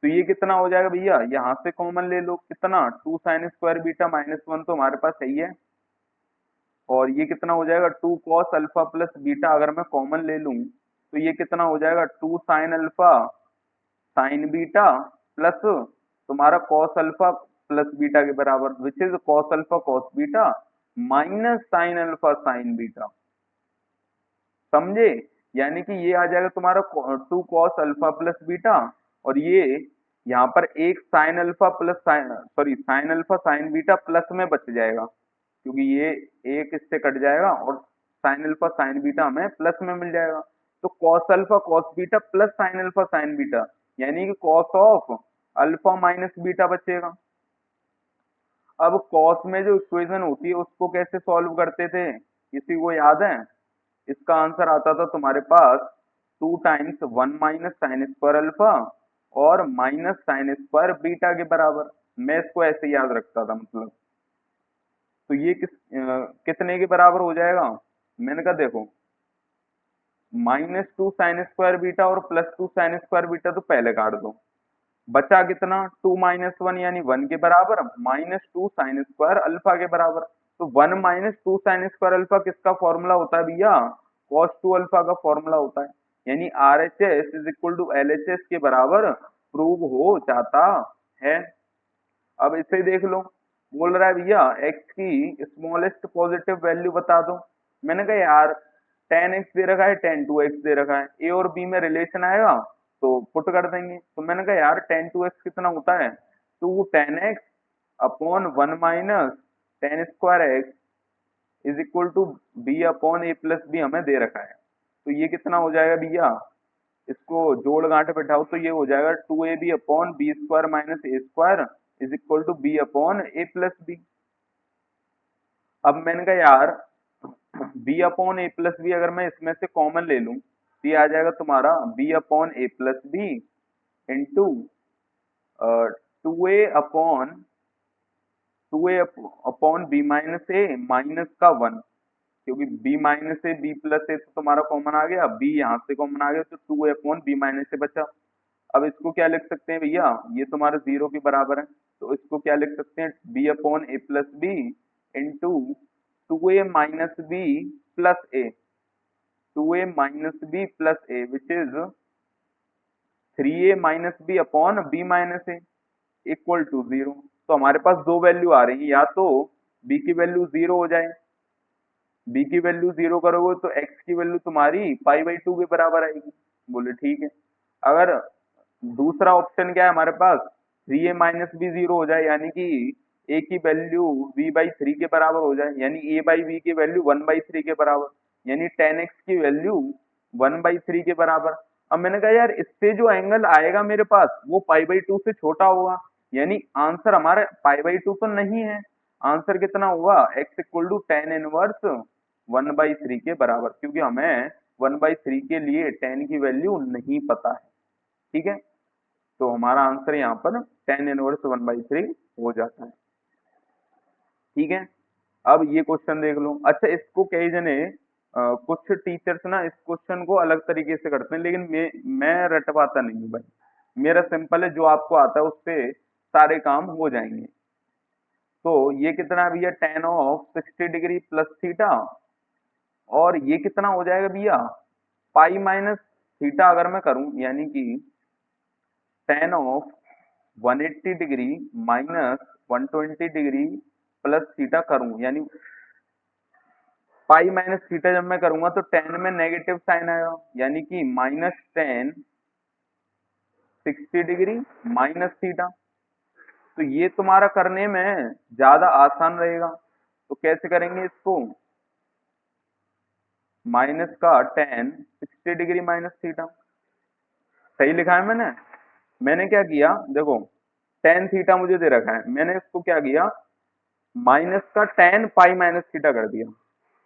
तो ये कितना हो जाएगा भैया, यहाँ से कॉमन ले लो, कितना 2 sin स्क्वायर बीटा -1 तो हमारे पास है ही है। और ये कितना हो जाएगा 2 cos अल्फा प्लस बीटा, अगर मैं कॉमन ले लूं तो ये कितना हो जाएगा 2 sin alpha sine beta plus तुम्हारा कॉस अल्फा प्लस बीटा के बराबर, which is cos alpha cos beta minus sine alpha sine beta. समझे? यानी कि ये आ जाएगा तुम्हारा 2 cos अल्फा प्लस बीटा, और ये यहाँ पर एक sine alpha plus sign, sorry sine alpha sine beta plus में बच जाएगा, क्योंकि ये एक इससे कट जाएगा और साइन अल्फा साइन बीटा हमें प्लस में मिल जाएगा। तो cos alpha cos beta plus sine alpha sine beta, यानी कि cos of alpha minus beta बचेगा। अब कॉस में जो इक्वेशन होती है उसको कैसे सॉल्व करते थे, किसी को याद है? इसका आंसर आता था तुम्हारे पास 2 × 1 - sin स्क्वायर अल्फा और माइनस साइन स्क्वायर बीटा के बराबर। मैं इसको ऐसे याद रखता था, मतलब तो ये कितने के बराबर हो जाएगा? मैंने कहा देखो, -2 sin स्क्वायर बीटा और +2 sin स्क्वायर बीटा तो पहले काट दो, बचा कितना 2 - 1 यानी 1 के बराबर, -2 sin स्क्वायर अल्फा के बराबर। तो 1 - 2 sin स्क्वायर अल्फा किसका फॉर्मूला होता है भैया? cos 2 अल्फा का फॉर्मूला होता है। यानी RHS is equal to LHS के बराबर प्रूव हो जाता है। अब इसे देख लो, बोल रहा है भैया x की स्मॉलेस्ट पॉजिटिव वैल्यू बता दो। मैंने कहा यार 10x दे रखा है, 10 2x दे रखा है, a और b में रिलेशन आएगा तो पुट कर देंगे। तो मैंने कहा यार 10 2x कितना होता है, 2 10x upon 1 minus 10 square x is equal to b upon a plus B हमें दे रखा है। तो ये कितना हो जाएगा भैया, इसको जोड़ गांठ बैठाओ तो ये हो जाएगा 2ab upon B square minus A square is equal to b upon a plus B. अब मैंने कहा यार b upon a plus B अगर मैं इसमें से कॉमन ले लूं तो ये आ जाएगा तुम्हारा b upon a plus B into 2a upon 2a upon b minus A minus का 1, क्योंकि b minus A b plus A तो तुम्हारा कॉमन आ गया, b यहाँ से कॉमन आ गया तो 2a अपॉन b माइनस ए बचा। अब इसको क्या लिख सकते हैं भैया, ये तुम्हारा 0 के बराबर है, तो इसको क्या लिख सकते हैं, b upon A plus B into 2a minus B plus A, 2a minus B plus A which is 3a minus B upon b minus A equal to 0। तो हमारे पास दो वैल्यू आ रही है, या तो b की वैल्यू 0 हो जाए, b की वैल्यू 0 करोगे तो x की वैल्यू तुम्हारी π/2 के बराबर आएगी। बोले ठीक है। अगर दूसरा ऑप्शन क्या है हमारे पास, 3a माइनस बी 0 हो जाए, यानी कि a की वैल्यू b/3 के बराबर हो जाए, यानी a/b की वैल्यू 1/3 के बराबर, यानी 10x की वैल्यू 1/3 के बराबर। अब मैंने कहा यार इससे जो एंगल आएगा मेरे पास वो π/2 से छोटा होगा, यानी आंसर हमारा π/2 तो नहीं है, आंसर कितना होगा, x equal to tan inverse 1/3 के बराबर, क्योंकि हमें 1/3 के लिए tan की वैल्यू नहीं पता है। ठीक है, तो हमारा आंसर यहाँ पर tan इनवर्स 1/3 हो जाता है। ठीक है, अब ये क्वेश्चन देख लो। अच्छा, इसको कई जने कुछ टीचर्स ना इस क्वेश्चन को अलग तरीके से करते हैं, लेकिन मैं रटवाता नहीं हूँ भाई, मेरा सिंपल है, जो आपको आता है उससे सारे काम हो जाएंगे। तो ये कितना है भैया, tan of 60 degree plus theta, और ये कितना हो जाएगा भैया, पाई माइनस थीटा अगर मैं करूं, यानी कि tan of 180 degree minus 120 degree plus theta करूं, यानी पाई माइनस थीटा जब मैं करूंगा तो tan में नेगेटिव साइन आएगा, यानी कि -tan 60 डिग्री माइनस थीटा। तो ये तुम्हारा करने में ज्यादा आसान रहेगा, तो कैसे करेंगे इसको, माइनस का tan 60 डिग्री माइनस थीटा, सही लिखा है मैंने? मैंने क्या किया देखो, tan थीटा मुझे दे रखा है, मैंने इसको क्या किया, माइनस का tan पाई माइनस थीटा कर दिया,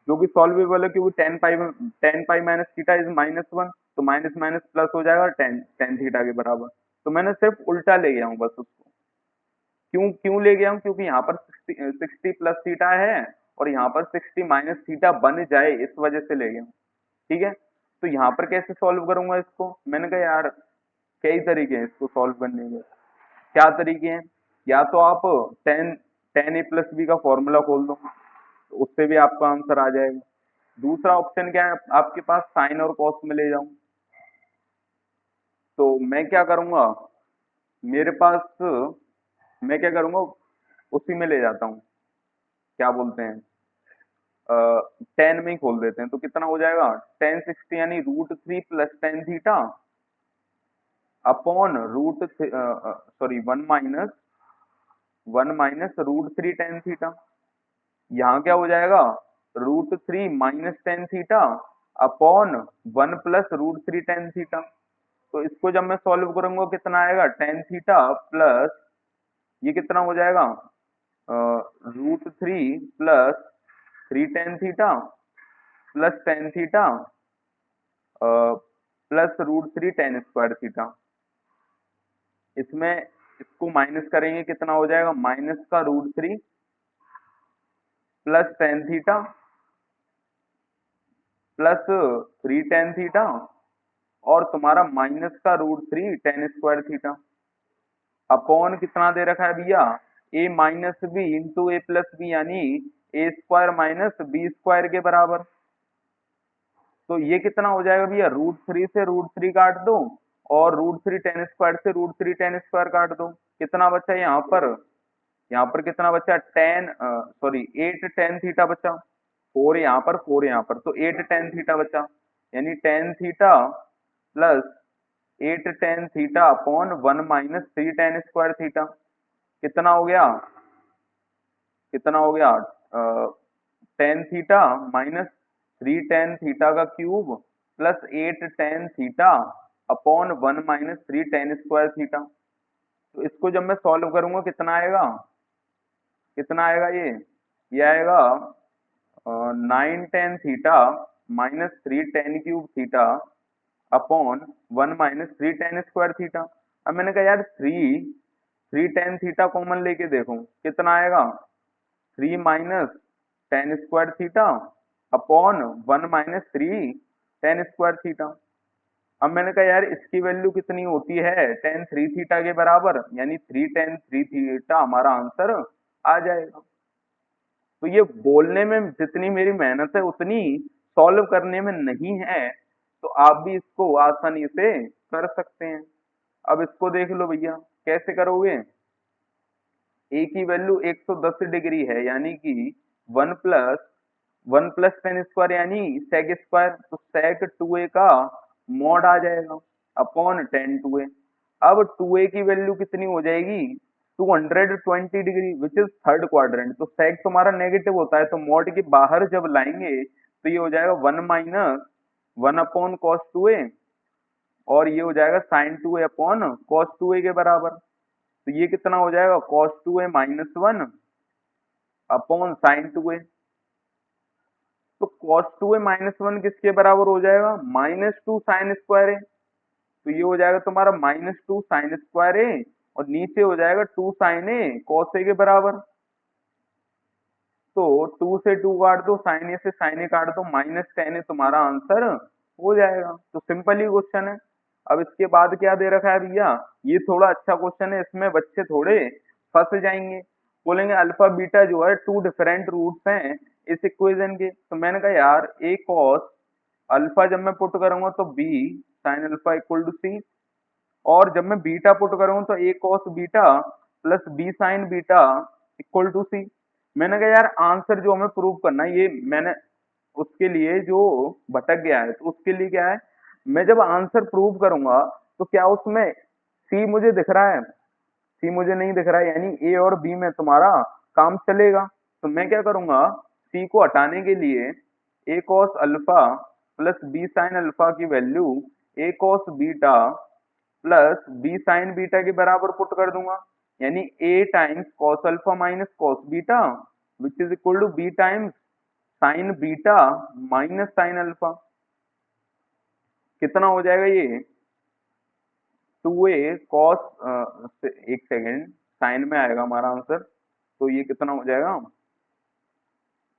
जो कि सॉल्वेबल है, क्योंकि tan pi minus theta is -1, तो माइनस माइनस प्लस हो जाएगा टेन टेन थीटा के बराबर। तो मैंने सिर्फ उल्टा ले गया हूँ बस उसको। क्यों क्यों ले गया हूँ? क्योंकि यहाँ पर 60 प्लस थीटा है और यहाँ पर 60 माइनस थीटा बन जाए, इस वजह से ले गया हूँ। ठीक है, तो यहाँ पर कैसे सॉल्व करूंगा इसको? मैंने कहा यार कई तरीके हैं इसको सॉल्व करने के। क्या तरीके हैं? या तो आप टेन टेन ए प्लस बी का फॉर्मूला खोल दो, तो उससे भी आपका आंसर आ जाएगा। दूसरा ऑप्शन क्या है आपके पास? साइन और कॉस में ले जाऊं। तो मैं क्या करूंगा, मेरे पास, मैं क्या करूंगा, उसी में ले जाता हूँ, क्या बोलते हैं, टेन में ही खोल देते हैं। तो कितना हो जाएगा? टेन सिक्सटी यानी √3 plus ten theta upon one minus √3 tan theta. यहाँ क्या हो जाएगा? √3 minus ten theta upon 1 plus √3 tan theta. तो इसको जब मैं सॉल्व करूंगा कितना आएगा? टेन थीटा प्लस ये कितना हो जाएगा? √3 plus 3 tan theta plus ten theta plus √3 tan square theta. इसमें इसको माइनस करेंगे कितना हो जाएगा? माइनस का √3 plus ten theta plus 3 tan theta और तुम्हारा माइनस का √3 टेन स्क्वायर थीटा अपॉन कितना दे रखा है भैया? ए माइनस बी इंटू ए प्लस बी यानी A square minus B square के बराबर। तो ये कितना हो जाएगा भैया? √3 से √3 काट दो और √3 टेन स्क्वायर से √3 टेन स्क्वायर काट दो। कितना बचा यहाँ पर? यहाँ पर कितना बचा? एट टेन थीटा बचा। फोर यहाँ पर, फोर यहाँ पर, तो एट टेन थीटा बचा। यानी tan theta plus eight tan theta upon 1 minus 3 tan square theta. कितना हो गया? कितना हो गया? Tan theta minus 3 tan theta का cube plus eight tan theta upon 1 minus 3 tan square theta. तो इसको जब मैं सॉल्व करूंगा कितना आएगा? कितना आएगा ये आएगा 9 ten theta minus 3 ten cube theta upon 1 minus 3 tan square theta. अब मैंने कहा यार थ्री टेन थीटा कॉमन लेके देखो कितना आएगा? 3 minus tan square theta upon 1 minus 3 tan square theta. अब मैंने कहा यार इसकी वैल्यू कितनी होती है? टेन थ्री थीटा के बराबर, यानी 3 टेन थ्री थीटा हमारा आंसर आ जाएगा। तो ये बोलने में जितनी मेरी मेहनत है उतनी सॉल्व करने में नहीं है, तो आप भी इसको आसानी से कर सकते हैं। अब इसको देख लो भैया, कैसे करोगे? ए की वैल्यू 110 डिग्री है, यानी कि वन प्लस टेन स्क्वायर यानी सेक स्क्वायर, तो सेक 2a का मॉड आ जाएगा अपॉन टेन 2a। अब 2a की वैल्यू कितनी हो जाएगी? 220 degree which is third quadrant. तो सेक तुम्हारा नेगेटिव होता है, तो मॉड के बाहर जब लाएंगे तो ये हो जाएगा 1 माइनस 1 अपॉन कॉस 2a और ये हो जाएगा sign 2a upon cos 2a के बराबर। तो ये कितना हो जाएगा? Cos 2a minus 1 upon sine 2a। तो कॉस 2a माइनस 1 किसके बराबर हो जाएगा? -2 साइन स्क्वायर ए। तो ये हो जाएगा तुम्हारा -2 साइन स्क्वायर ए और नीचे हो जाएगा 2 साइन ए कॉस ए के बराबर। तो 2 से 2 काट दो, साइन ए से साइन ए काट दो, -10 ए तुम्हारा आंसर हो जाएगा। तो सिंपल ही क्वेश्चन है। अब इसके बाद क्या दे रखा है भैया? ये थोड़ा अच्छा क्वेश्चन है, इसमें बच्चे थोड़े फंस जाएंगे, बोलेंगे अल्फा बीटा जो है टू डिफरेंट रूट्स हैं इस इक्वेशन के। तो मैंने कहा यार ए कॉस अल्फा जब मैं पुट करूंगा तो B sine alpha equal to C, और जब मैं बीटा पुट करूंगा तो A cos beta plus B sine beta equal to C. मैंने कहा यार आंसर जो हमें प्रूव करना है, ये मैंने उसके लिए जो भटक गया है, तो उसके लिए क्या है, मैं जब आंसर प्रूव करूंगा तो क्या उसमें सी मुझे दिख रहा है? सी मुझे नहीं दिख रहा है, यानी ए और बी में तुम्हारा काम चलेगा। तो मैं क्या करूंगा, सी को हटाने के लिए A cos alpha plus B sine alpha की value A cos beta plus B sine beta के बराबर पुट कर दूंगा, यानी A times cos alpha minus cos beta which is equal to B times sine beta minus sine alpha. कितना हो जाएगा ये 2a कॉस, एक सेकेंड, साइन में आएगा हमारा आंसर, तो ये कितना हो जाएगा,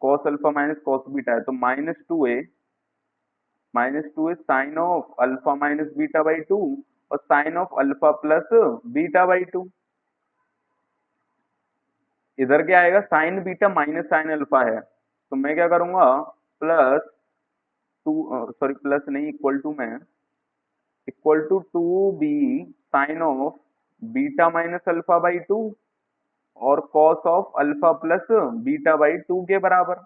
cos alpha minus cos beta है तो -2a sine of alpha minus beta by 2 और sine of alpha plus beta by 2। इधर क्या आएगा, sine beta minus sine alpha है, तो मैं क्या करूंगा, प्लस टू, सॉरी प्लस नहीं, इक्वल टू में, equal to 2b sine of beta minus alpha by 2 और cos of alpha plus beta by 2 के बराबर।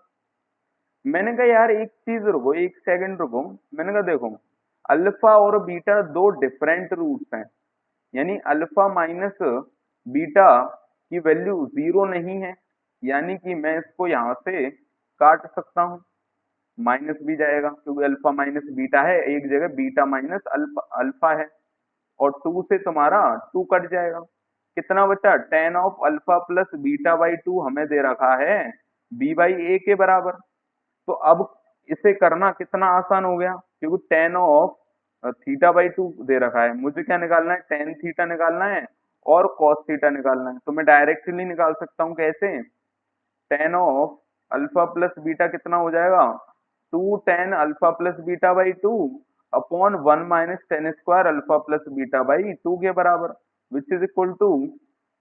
मैंने कहा यार एक चीज रुको, एक सेकंड रुको, मैंने कहा देखो, अल्फा और बीटा दो डिफरेंट रूट्स हैं, यानी अल्फा माइनस बीटा की वैल्यू 0 नहीं है, यानी कि मैं इसको यहाँ से काट सकता हूँ, माइनस भी जाएगा क्योंकि अल्फा माइनस बीटा है, एक जगह बीटा माइनस अल्फा अल्फा है, और 2 से तुम्हारा 2 कट जाएगा, कितना बचा, tan of alpha plus beta by 2 हमें दे रखा है b बाई ए के बराबर। तो अब इसे करना कितना आसान हो गया, क्योंकि tan ऑफ थीटा बाई 2 दे रखा है, मुझे क्या निकालना है, tan थीटा निकालना है और cos थीटा निकालना है, तो मैं डायरेक्टली निकाल सकता हूँ, कैसे, tan of alpha plus beta कितना हो जाएगा, 2 tan alpha plus beta by 2 upon 1 minus tan square alpha plus beta by 2 के बराबर, which is equal to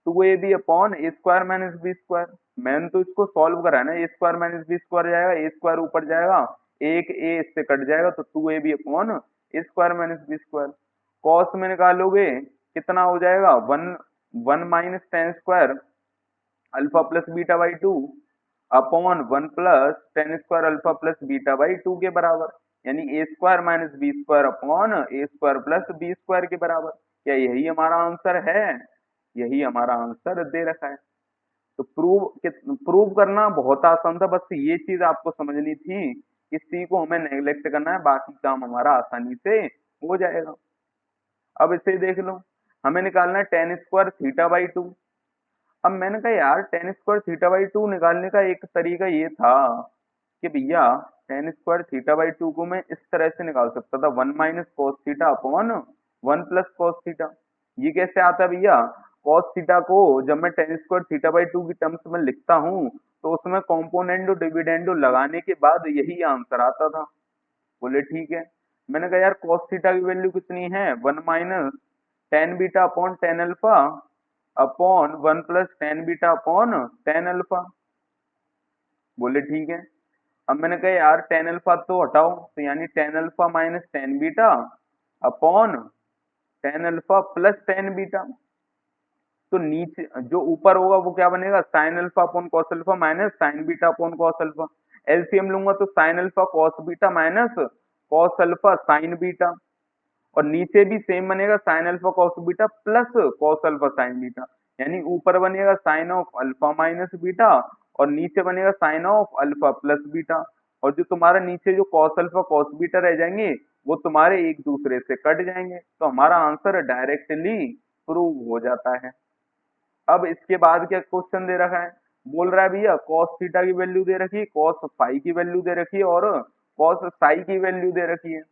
2ab upon A square minus B square. मैंने तो इसको सॉल्व करा है ना, a square minus B square जाएगा, ए स्क्वायर ऊपर जाएगा, एक ए इससे कट जाएगा, तो 2ab अपॉन ए square minus B square. Cos में निकालोगे कितना हो जाएगा, 1 minus tan square alpha plus beta by 2 upon 1 plus tan square alpha plus beta by 2 के बराबर, यानी A square minus B square upon A square plus B square के बराबर। क्या यही हमारा आंसर है, यही हमारा आंसर दे रखा है। तो प्रूव करना बहुत आसान था, बस ये चीज आपको समझनी थी, इस सी को हमें नेग्लेक्ट करना है, बाकी काम हमारा आसानी से हो जाएगा। अब इसे देख लो, हमें निकालना है tan स्क्वायर थीटा बाई 2। अब मैंने कहा यार tan स्क्वायर थीटा बाई 2 निकालने का एक तरीका ये था कि भैया tan स्क्वायर थीटा बाई 2 को मैं इस तरह से निकाल सकता था, 1 minus cos theta upon 1 plus cos theta. ये कैसे आता है भैया, कॉस थीटा को जब मैं tan स्क्वायर थीटा बाई 2 की टर्म्स में लिखता हूँ तो उसमें कॉम्पोनेंडो डिविडेंडो लगाने के बाद यही आंसर आता था। बोले ठीक है, मैंने कहा यार कॉस थीटा की वैल्यू कितनी है, 1 minus tan beta upon tan alpha upon 1 plus tan beta upon tan alpha. बोले ठीक है, अब मैंने कहा यार टेन अल्फा तो हटाओ, तो यानी tan alpha minus tan beta upon tan alpha plus tan beta, तो नीचे जो ऊपर होगा वो क्या बनेगा, sine alpha upon cos alpha minus sine beta upon cos alpha. LCM लूंगा तो sine alpha cos beta minus cos alpha sine beta, और नीचे भी सेम बनेगा sine alpha cos beta plus cos alpha sine beta, यानी ऊपर बनेगा sine of alpha minus beta और नीचे बनेगा sine of alpha plus beta, और जो तुम्हारा नीचे जो कॉस अल्फा कॉस बीटा रह जाएंगे वो तुम्हारे एक दूसरे से कट जाएंगे, तो हमारा आंसर डायरेक्टली प्रूव हो जाता है। अब इसके बाद क्या क्वेश्चन दे रखा है, बोल रहा है भैया कॉस थीटा की वैल्यू दे रखी है, कॉस फाई की वैल्यू दे रखी है और कॉस साई की वैल्यू दे रखी है।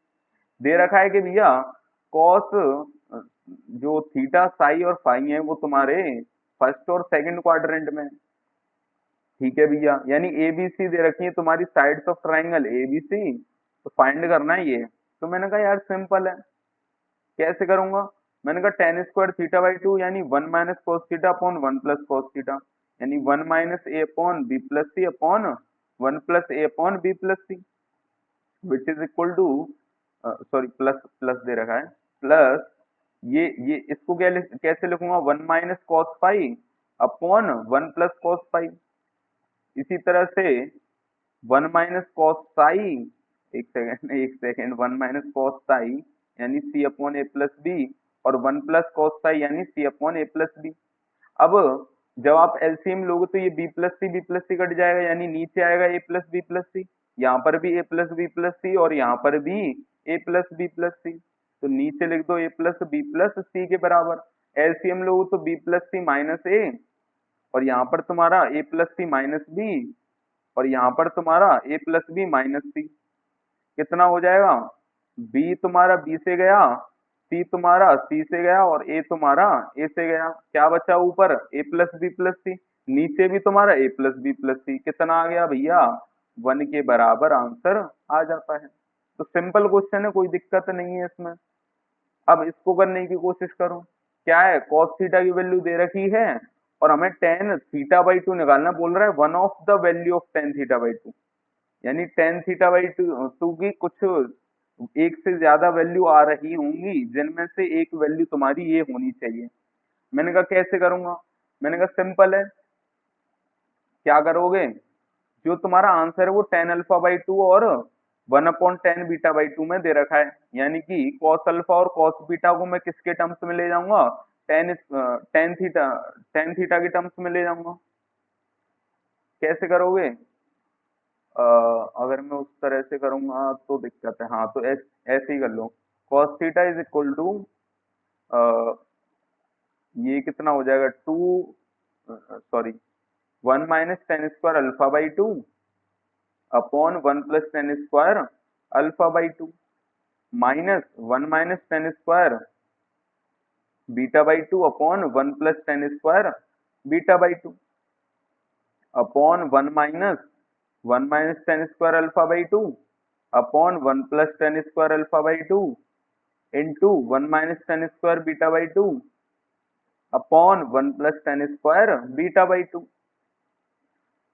दे रखा है कि भैया कॉस जो थीटा साई और फाई है वो तुम्हारे फर्स्ट और सेकंड क्वाड्रेंट में, ठीक है भैया, यानी एबीसी दे रखी है तुम्हारी साइड्स ऑफ ट्राइंगल एबीसी, तो फाइंड करना है ये। तो मैंने कहा यार सिंपल है, कैसे करूंगा, मैंने कहा टेन स्क्वायर थीटा बाई 2 यानी 1 minus cos theta upon 1 plus cos theta, यानी 1 minus A upon B plus C upon 1 plus A upon B plus C, which is equal to, sorry plus plus दे रखा है, plus ये इसको क्या कैसे लिखूंगा, 1 minus cos phi upon 1 plus cos phi. इसी तरह से 1 माइनस कॉस साई, एक सेकेंड 1 माइनस कॉस साई यानी सी अपॉन ए प्लस बी और 1 प्लस कॉस साई यानी सी अपॉन ए प्लस बी। अब जब आप एलसीएम लोगे तो ये बी प्लस सी कट जाएगा, यानी नीचे आएगा ए प्लस बी प्लस सी, यहाँ पर भी ए प्लस बी प्लस सी और यहाँ पर भी ए प्लस बी प्लस सी, तो नीचे लिख दो ए प्लस बी प्लस सी के बराबर। एलसीएम लोगे तो बी प्लस सी माइनस ए और यहाँ पर तुम्हारा ए प्लस सी माइनस बी और यहाँ पर तुम्हारा ए प्लस बी माइनस सी, कितना हो जाएगा बी तुम्हारा बी से गया, सी तुम्हारा सी से गया और ए तुम्हारा ए से गया। क्या बचा ऊपर? ए प्लस बी प्लस सी। नीचे भी तुम्हारा ए प्लस बी प्लस सी। कितना आ गया भैया? 1 के बराबर आंसर आ जाता है। तो सिंपल क्वेश्चन है, कोई दिक्कत नहीं है इसमें। अब इसको करने की कोशिश करो। क्या है? cos थीटा की वैल्यू दे रखी है और हमें tan थीटा बाई टू निकालना बोल रहा है, one of the value of tan theta by to. यानी tan थीटा बाई टू की कुछ एक से ज्यादा वैल्यू आ रही होंगी, जिनमें से एक वैल्यू तुम्हारी ये होनी चाहिए। मैंने कहा कैसे करूंगा? मैंने कहा सिंपल है। क्या करोगे? जो तुम्हारा आंसर है वो tan अल्फा बाई टू और 1/tan बीटा बाई टू में दे रखा है। यानी कि cos अल्फा और cos बीटा को मैं किसके टर्म्स में ले जाऊंगा? tan tan theta tan theta के टर्म्स में ले जाऊंगा। कैसे करोगे? अगर मैं उस तरह से करूंगा तो दिक्कत है। हाँ, तो ऐसे ही कर लो। cos theta is equal to, ये कितना हो जाएगा? Two, sorry, 1 - tan² alpha by two upon 1 + tan² alpha by two, minus 1 - tan² beta by two upon 1 + tan² beta by two upon 1 - tan² alpha by two upon 1 + tan² alpha by two into 1 - tan² beta by two upon 1 + tan² beta by two.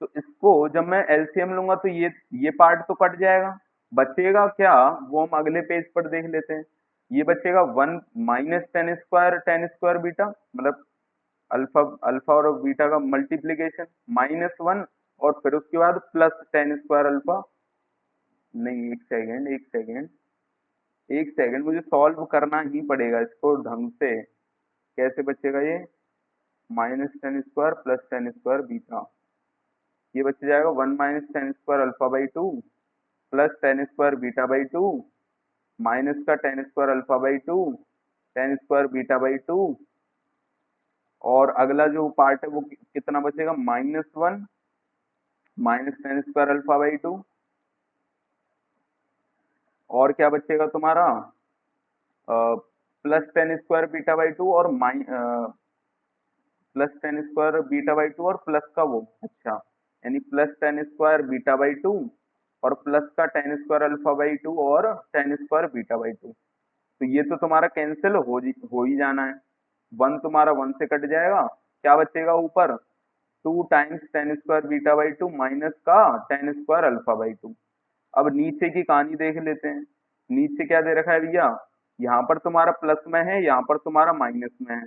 तो इसको जब मैं LCM लूंगा तो ये part तो cut जाएगा। बचेगा क्या? वो हम अगले पेज पर देख लेते हैं। ये बचेगा 1 - tan² बीटा, मतलब अल्फा अल्फा और बीटा का मल्टीप्लीकेशन, -1 और फिर उसके बाद प्लस tan² अल्फा। नहीं, एक सेकेंड एक सेकेंड एक सेकेंड, मुझे सॉल्व करना ही पड़ेगा इसको ढंग से। कैसे बचेगा ये? -tan² प्लस tan² बीटा, ये बच जाएगा 1 - tan² alpha by two plus tan² beta by two minus का tan² alpha by to tan² beta by two, और अगला जो पार्ट है वो कितना बचेगा? -1 tan² अल्फा बाई टू, और क्या बचेगा तुम्हारा? Plus tan² beta by two और plus tan² beta by two और प्लस का वो, अच्छा, यानी plus tan² beta by two और प्लस का tan² अल्फा बाई टू और tan² बीटा बाई टू। तो ये तो तुम्हारा कैंसिल हो ही जाना है। 1 तुम्हारा 1 से कट जाएगा। क्या बचेगा ऊपर? 2 times tan² beta by two minus का tan² अल्फा बाई टू। अब नीचे की कहानी देख लेते हैं। नीचे क्या दे रखा है भैया? यहाँ पर तुम्हारा प्लस में है, यहाँ पर तुम्हारा माइनस में है।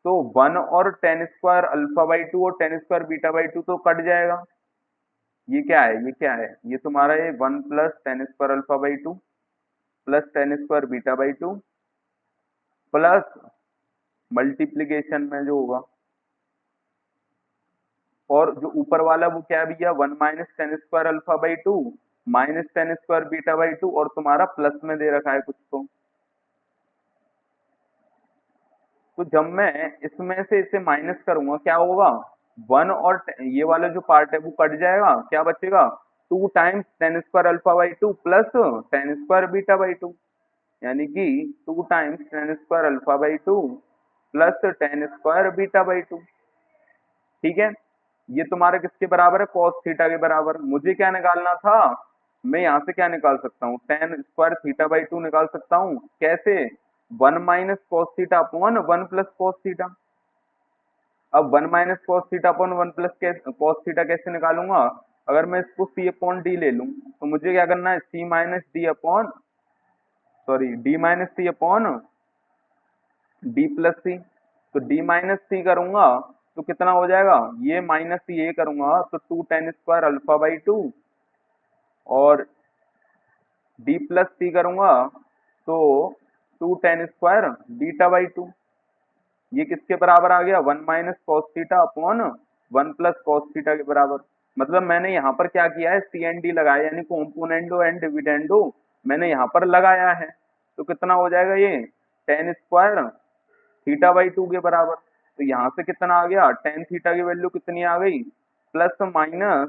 तो 1 और tan² अल्फा बाई टू और tan² बीटा बाई टू तो कट जाएगा। ये क्या है? ये क्या है? ये तुम्हारा ये 1 + tan² alpha by two plus tan² beta by two plus multiplication में जो होगा, और जो ऊपर वाला वो क्या है भैया? 1 - tan² alpha by two minus tan² beta by two, और तुम्हारा प्लस में दे रखा है कुछ तो जब मैं इसमें से इसे माइनस करूंगा क्या होगा? 1 और ये वाला जो पार्ट है वो कट जाएगा। क्या बचेगा? 2 times tan² alpha by two plus tan² beta by to, यानी कि 2 times tan² alpha by two plus tan² beta by to. ठीक है, ये तुम्हारा किसके बराबर है? cos थीटा के बराबर। मुझे क्या निकालना था? मैं यहाँ से क्या निकाल सकता हूँ? tan² थीटा बाई टू निकाल सकता हूँ। कैसे? 1 - cos theta upon 1 + cos theta. अब 1 - cos theta upon 1 + cos theta कैसे निकालूंगा? अगर मैं इसको c अपॉन डी ले लूं तो मुझे क्या करना है? डी माइनस सी अपॉन डी प्लस सी। तो डी माइनस सी करूंगा तो कितना हो जाएगा? ये माइनस ये करूंगा तो 2 tan² अल्फा बाई टू, और डी प्लस सी करूंगा तो 2 tan² बीटा बाई टू। ये किसके बराबर आ गया? 1 - cos theta upon 1 + cos theta के बराबर। मतलब मैंने यहाँ पर क्या किया है? सी एन डी लगाया, यानी कॉम्पोनेंडो एंड डिविडेंडो मैंने यहाँ पर लगाया है। तो कितना हो जाएगा ये? tan² थीटा बाई टू के बराबर। तो यहाँ से कितना आ गया? tan थीटा की वैल्यू कितनी आ गई? Plus minus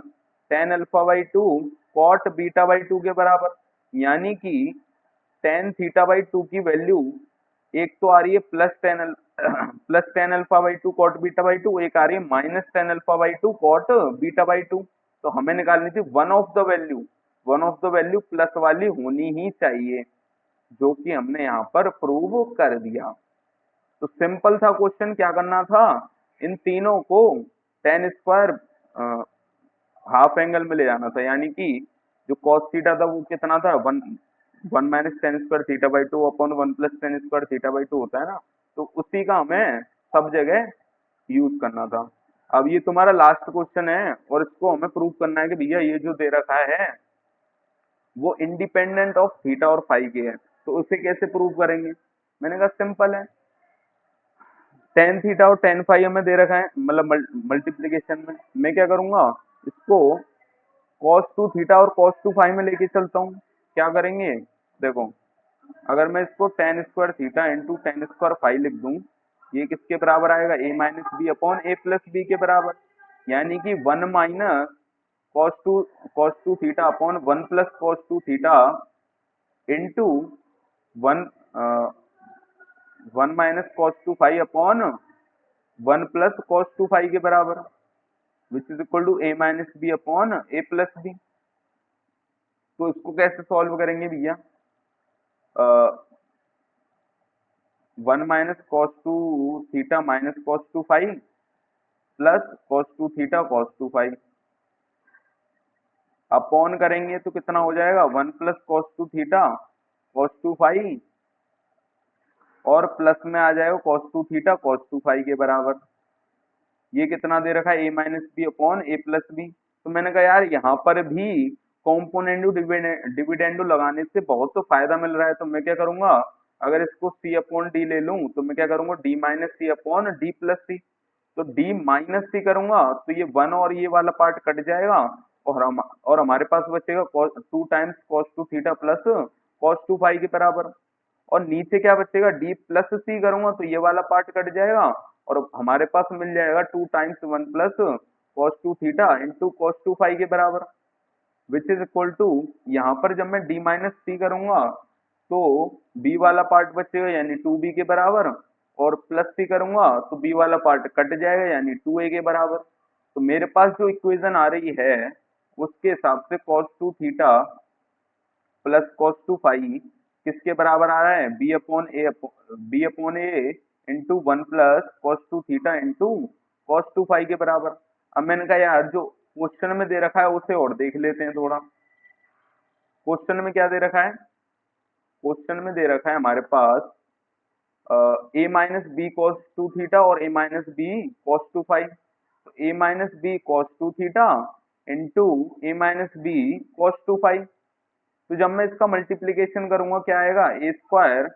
tan alpha by two cot beta by two के बराबर। यानी कि टेन थीटा बाई टू की वैल्यू एक तो आ रही है +10 alpha by two cot beta by two, एक आ रही है -10 alpha by two cot beta by two. तो हमें निकालनी थी one of the value plus वाली होनी ही चाहिए, जो कि हमने यहाँ पर प्रूव कर दिया। तो सिंपल था क्वेश्चन, क्या करना था, इन तीनों को टेन स्क्वायर हाफ एंगल में ले जाना था, यानी कि जो cos थीटा था वो कितना था, one one minus tan square theta by two upon one plus tan square theta by to होता है ना, तो उसी का हमें सब जगह यूज करना था। अब ये तुम्हारा लास्ट क्वेश्चन है और इसको हमें प्रूव करना है कि भैया ये जो दे रखा है वो इंडिपेंडेंट ऑफ थीटा और फाई के है। तो उसे कैसे प्रूव करेंगे, मैंने कहा सिंपल है, टेन थीटा और टेन फाई हमें दे रखा है, मतलब मल्टीप्लीकेशन में मैं क्या करूंगा, इसको cos टू थीटा और cos टू फाई में लेके चलता हूँ। क्या करेंगे, देखो अगर मैं इसको tan square theta into tan square phi लिख दूं, ये किसके बराबर आएगा, a minus B upon A plus b के बराबर, यानी कि one minus cos two theta upon one plus cos two theta into one one minus cos two five upon one plus cos two five के बराबर, which is equal to a minus B upon A plus b. तो इसको कैसे solve करेंगे भैया, one minus cos two theta minus cos two five plus cos two theta cos two five upon करेंगे तो कितना हो जाएगा, one plus cos two theta cos two five और प्लस में आ जाएगा cos two theta cos two five के बराबर। ये कितना दे रखा है, ए माइनस बी अपॉन ए प्लस बी। तो मैंने कहा यार यहाँ पर भी कॉम्पोनेंडो डिविडेंडो लगाने से बहुत तो फायदा मिल रहा है, तो मैं क्या करूंगा, अगर इसको सी अपॉन डी ले लूं तो मैं क्या करूंगा, डी माइनस सी अपॉन डी प्लस सी। तो डी माइनस सी करूंगा तो ये वन और ये वाला पार्ट कट जाएगा और हमारे पास बचेगा two times cos two theta plus cos two five के बराबर। और नीचे क्या बचेगा, डी प्लस सी करूंगा तो ये वाला पार्ट कट जाएगा और हमारे पास मिल जाएगा two times one plus cos two theta into cos two five के बराबर, विच इज इक्वल टू, यहाँ पर जब मैं डी माइनस सी करूंगा तो बी वाला पार्ट बचेगा यानी टू बी के बराबर, और प्लस सी करूंगा तो बी वाला पार्ट कट जाएगा यानी टू ए के बराबर। तो मेरे पास जो इक्वेशन आ रही है उसके हिसाब से cos two theta plus cos two five किसके बराबर आ रहा है, B upon A into one plus cos two theta into cos two five के बराबर। अब मैंने कहा यार जो क्वेश्चन में दे रखा है उसे और देख लेते हैं थोड़ा। क्वेश्चन में क्या दे रखा है, क्वेश्चन में दे रखा है हमारे पास A minus B cos two theta और A minus B cos two five. तो A minus B cos two theta into A minus B cos two five. तो जब मैं इसका मल्टीप्लीकेशन करूंगा क्या आएगा, A square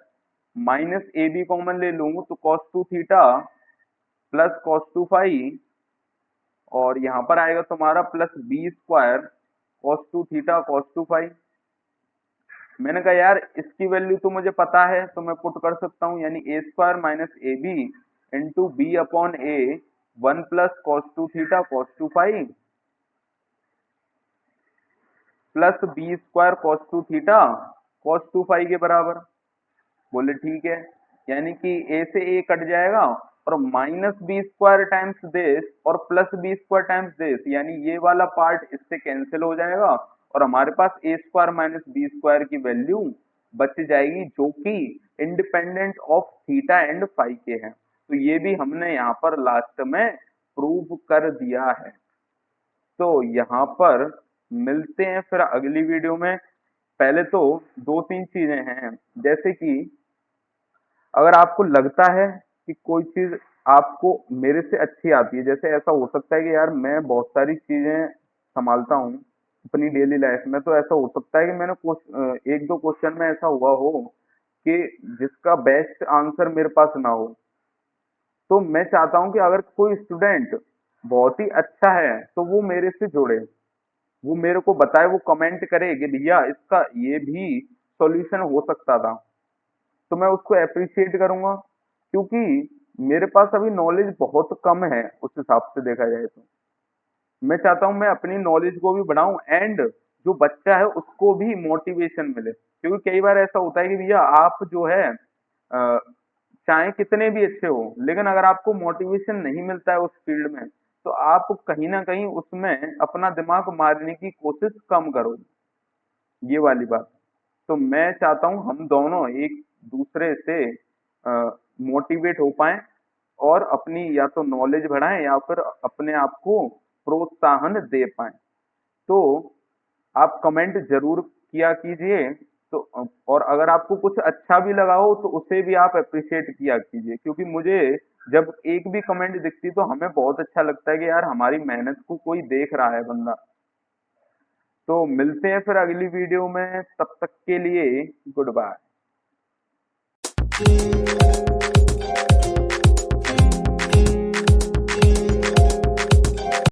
minus A B common ले लूंगा तो cos two theta plus cos two five, और यहाँ पर आएगा तुम्हारा plus B square cos two theta cos two five. मैंने कहा यार इसकी वैल्यू तो मुझे पता है तो मैं पुट कर सकता हूँ, यानी A square minus A B into B upon A one plus cos two theta cos two five plus B square cos two theta cos two five के बराबर। बोले ठीक है, यानी कि ए से ए कट जाएगा और minus B square times this और plus B square times this, यानी ये वाला पार्ट इससे कैंसिल हो जाएगा और हमारे पास a square minus B square की वैल्यू बच जाएगी, जो कि independent of theta and phi के हैं। तो ये भी हमने यहाँ पर लास्ट में प्रूव कर दिया है। तो यहाँ पर मिलते हैं फिर अगली वीडियो में। पहले तो दो तीन चीजें हैं, जैसे कि अगर आपको लगता है कि कोई चीज आपको मेरे से अच्छी आती है, जैसे ऐसा हो सकता है कि यार मैं बहुत सारी चीजें संभालता हूँ अपनी डेली लाइफ में, तो ऐसा हो सकता है कि मैंने एक दो क्वेश्चन में ऐसा हुआ हो कि जिसका बेस्ट आंसर मेरे पास ना हो। तो मैं चाहता हूं कि अगर कोई स्टूडेंट बहुत ही अच्छा है तो वो मेरे से जुड़े, वो मेरे को बताए, वो कमेंट करे कि भैया इसका ये भी सॉल्यूशन हो सकता था, तो मैं उसको अप्रिशिएट करूंगा, क्योंकि मेरे पास अभी नॉलेज बहुत कम है उस हिसाब से देखा जाए तो। मैं चाहता हूं मैं अपनी नॉलेज को भी बढ़ाऊं एंड जो बच्चा है उसको भी मोटिवेशन मिले। क्योंकि कई बार ऐसा होता है कि भैया आप जो है चाहे कितने भी अच्छे हो, लेकिन अगर आपको मोटिवेशन नहीं मिलता है उस फील्ड में, तो आप कहीं ना कहीं उसमें अपना दिमाग मारने की कोशिश कम करोगे, ये वाली बात। तो मैं चाहता हूँ हम दोनों एक दूसरे से मोटिवेट हो पाएं और अपनी या तो नॉलेज बढ़ाएं या फिर अपने आप को प्रोत्साहन दे पाएं। तो आप कमेंट जरूर किया कीजिए। तो और अगर आपको कुछ अच्छा भी लगा हो तो उसे भी आप अप्रिशिएट किया कीजिए, क्योंकि मुझे जब एक भी कमेंट दिखती तो हमें बहुत अच्छा लगता है कि यार हमारी मेहनत को कोई देख रहा है बंदा। तो मिलते हैं फिर अगली वीडियो में, तब तक के लिए गुड बाय।